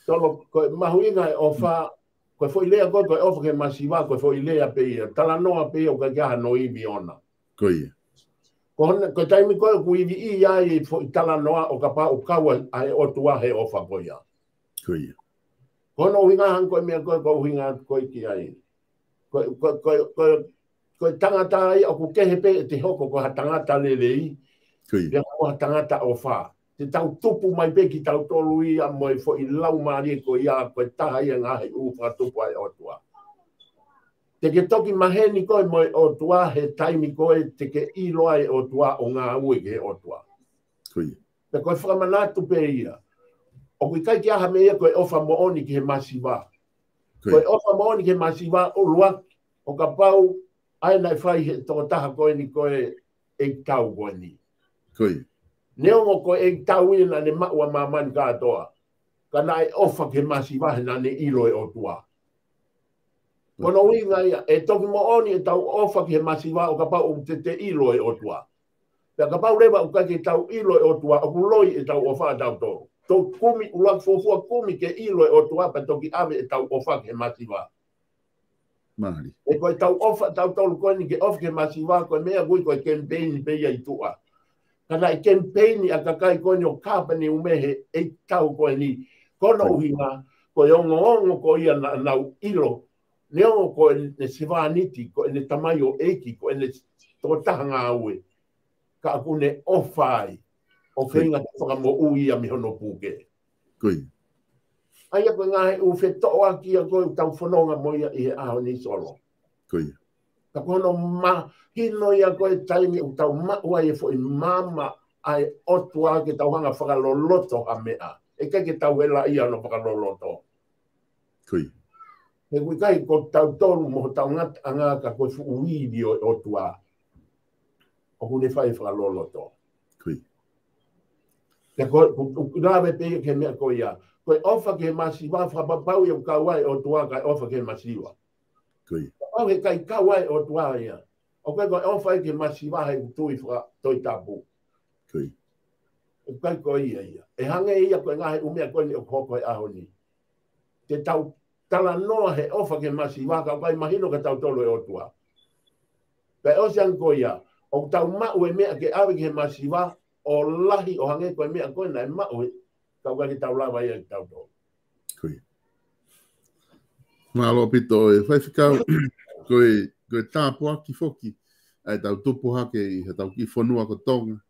Tolo, koe mahuinga e ofa, koe whai lea koe ofa ke masiwa, koe whai lea pe ia, tala noa pe ia o ka kia no i miona. Koe ia. Ko taimi koe kuiwi i ai fo i tala noa o ka pā o kaua ai o tua he ofa koe ia. Koe ia. Kono uhinga hang koe mea koe uhinga koe ki ai. Koe tangata ai o ku kehe pe te hoko ko ha tangata lelei. Koe ia. Pia ko ha tangata o wha. Te tau tupu mai pe ki tau tolu ia mo i fo i lau maari ko ia koe taha ia ngahe uwha tupu ai o tua. Te ke toki maheni koe mo o tua he taimi koe te ke iloa e o tua o ngā ue ke o tua. Koe. Te koe whakamanatu pe ia. O kui kai ki aha me ia koe ofa mooni ki he masiwa. Koe ofa mooni ki he masiwa o lua o ka pau ai nai whai he tō taha koe ni koe e tau koe ni. Koe. Neongo koe e tau ina ne maua mamani kātoa. Ka nai ofa ki he masiwa he nane ilo e o tua. Kono winga ia, e toki mo oni e tau ofa ki he masiwa o ka pau o te ilo e o tua. Pea ka pau rewa o ka ke tau ilo e o tua, o kuloi e tau ofa a tau tō. Tō kumi, ulang fōfua kumi ke ilo e o tua, pa toki ave e tau ofa ki he masiwa. Mahari. E koe tau ofa, tau tolu koe ni ke ofa ki he masiwa, koe mea gui koe campaign pe ia i tua. Kana i campaign a kakai koe ni o kāpani umehe e tau koe ni. Kono uhinga, koe ongo koe ia nau ilo, Neo ko ne sivaniti ko ne tamayo eki ko ne totanga awe ka ku ne ofai o fenga toka mo ui a mi hono puke Koi. Ai ko ngai u feto aki ko tau fononga mo ia e a ni solo. Koi. Ka kono ma hino ia ko taimi u tau ma wa e fo mama ai otua ke tau hanga whakaloloto a mea. E kai ke tau hela ia no whakaloloto. Koi. He kui kai ko tau tonu mo tau ngata anga ka koe fu uiwi o tua. O hune whai whakaloloto. Koi. Ke koe rawe pe ke mea ko ia. Koe ofa ke masiwa whapapau i kawai o tua kai ofa ke masiwa. Koi. Au he kai kawai o tua ia. O koe koe ofa ke masiwa he tui wha toi tapu. Koi. E kai koe ia. E hange ia koe ngahe umea koe ni o koko e aho ni. Te tau tala noa he ofa ke masiwa ka kai mahino ka tau tolo e o tua. Pe o siang ko ia. O tau mau e mea ke awe ke masiwa o lahi o hange koe mea koe na e mau e kau kai tau lawa ia ki tau tolo. Koi. Malo pito e whai whikau koe Koe tāpo aki foki. Ai tau tupu hake I he tau ki whanua ko tonga.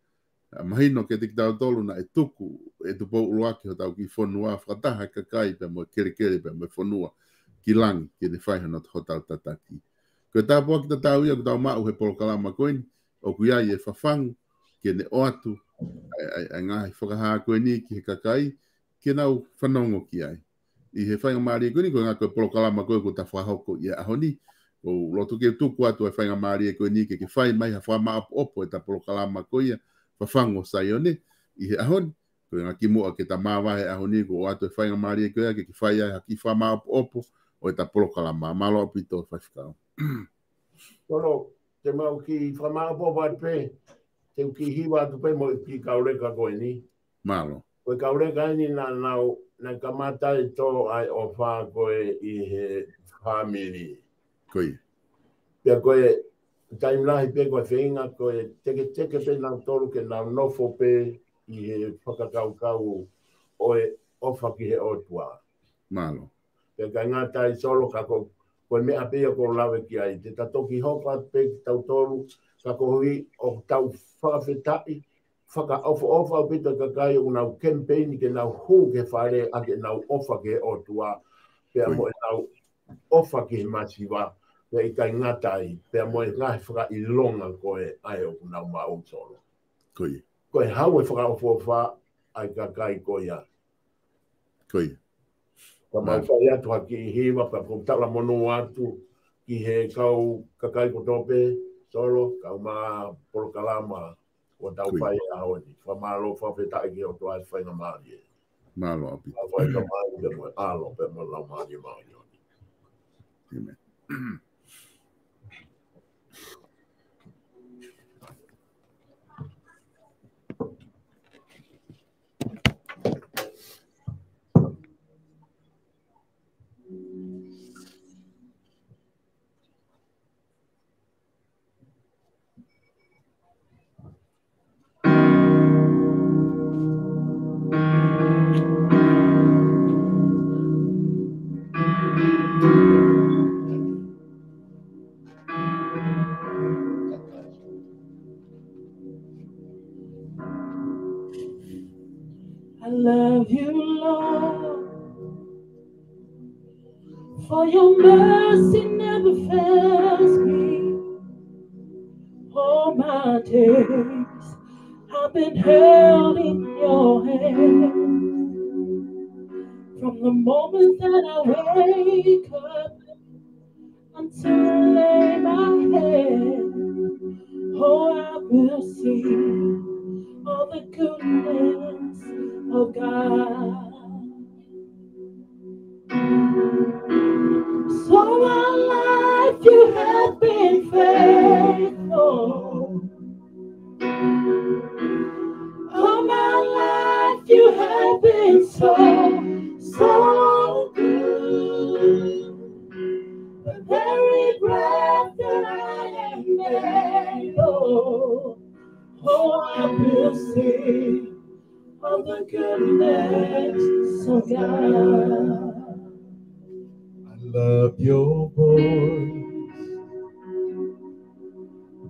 Mahino ke tiki tau tolu na e tuku. E tupo ulu aki ho tau ki whanua. Whakataha kakai pe mo kere pe mo whanua. Ki langi ke ne whaihana ho tau tataki. Koe tāpo aki ta tau ia ko tau mau he polokalama koini. O kuiai e whawhangu. Ke ne o atu. Ai ngahi whakahaa koe ni ki he kakai. Ke nau whanongo ki ai. I he whainga maari koe ni koe ngā koe polokalama koe ko ta whahoko I ahoni. O lotu ke tuku atu e whainga maari koe ni ke whai mai ha whama opo e ta polokalama koe ia. Whawhango sai o ne. I he ahoni. Koe ngā ki mua ke ta mawahe ahoni ko o atu e whainga maari koe ia ke whai ai ha ki whama opo o e ta polokalama. Malo apito e whaiwhikao. Tolo, te mau ki whama opo vai pe. Te ki hiwa atu pe mo ki kaureka koe ni. Malo. Koe kaureka ni na nau na kamatai tō ai o whā koe I he family. Koe. Pea koe, taimlahi pe koe whenga koe, teke pe nau tolu ke nau nofo pe I he whakakaukau o e ofa ki he otua. Malo. Pea kai ngā tai solo ka koe mea pia ko lawe ki ai. Te tatoki hoka pe ki tau tolu, ka ko hui o tau whakawhetai, ofa o pita kakai o nau campaign ke nau hu ke whare a ke nau ofa ke otua. Pea mo e nau ofa ke masiwa. Pea I kai ngatai. Pea mo e ngahi whaka I longa koe ai o nau mao solo. Koe. Koe hau e whaka ofa ai kakai koe ia. Koe. Ka mau whai atu haki I hiwa, pa putala mono atu ki he kau kakai ko tope solo, kau ma polokalama o tau whai a honi. Whamalo whawhetai ki o toa whai na maari. Malo api. Whai ka maari pe mo alo pe mo lau maari maari. Amen. I love you, Lord, for your mercy never fails me. All my days I've been held in your hand. From the moment that I wake up until I lay my head, oh, I will sing all the goodness of God. So my life you have been faithful. All my life you have been so good. The very breath that I am able, oh, I will sing of the goodness of God. I love your voice.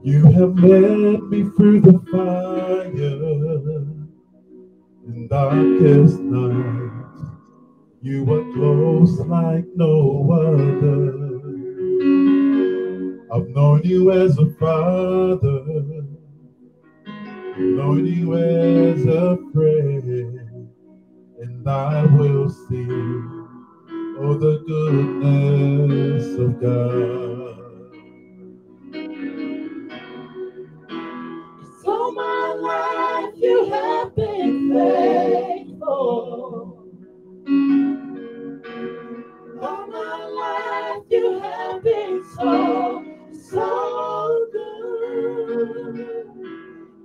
You have led me through the fire in darkest night. You are close like no other. I've known you as a father, known you as a friend, and I will sing oh the goodness of God. So my life you have been faithful. All my life you have been so good.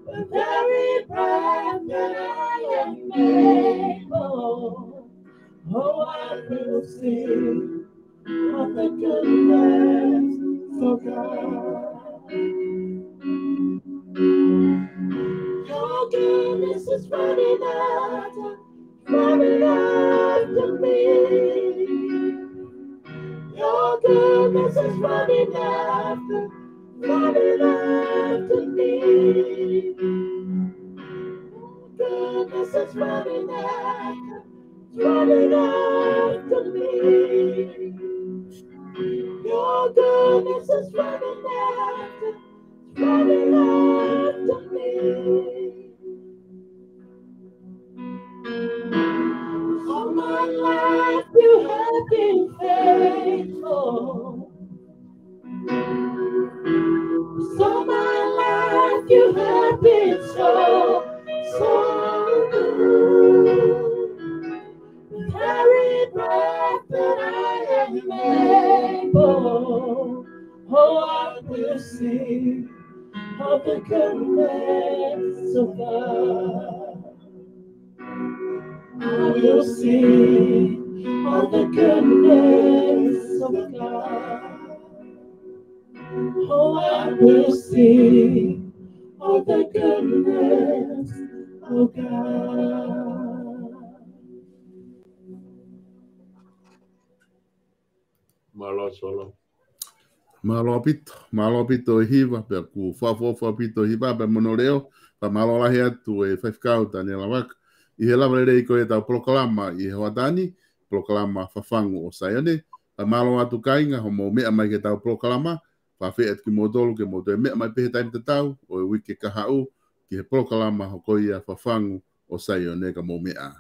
With every breath that I am able, oh, I will sing of the goodness of God. Your goodness is running after me. Your goodness is running after me. Your goodness is running after me. Your goodness is running after me. All my life you have been faithful. All my life you have been so good. Every breath that I am able, oh, I will sing of the goodness of God. I will sing of the goodness of God. Oh, I will sing of the goodness of God. Malo solo. Malo pito hiva pe ku fa pito hiva pe monoreo pa malo la hea tu e whaifkau tani la waka. I he lama rei ko e tau proklama i he watani, proklama whafangu o Saione, pa malo atu kainga ho mo mea mai ke tau proklama, pa whea ki modolu ke moto e mea mai pehe taim te tau, o e wiki kahau, ki he proklama ho koia whafangu o Saione ka mo mea.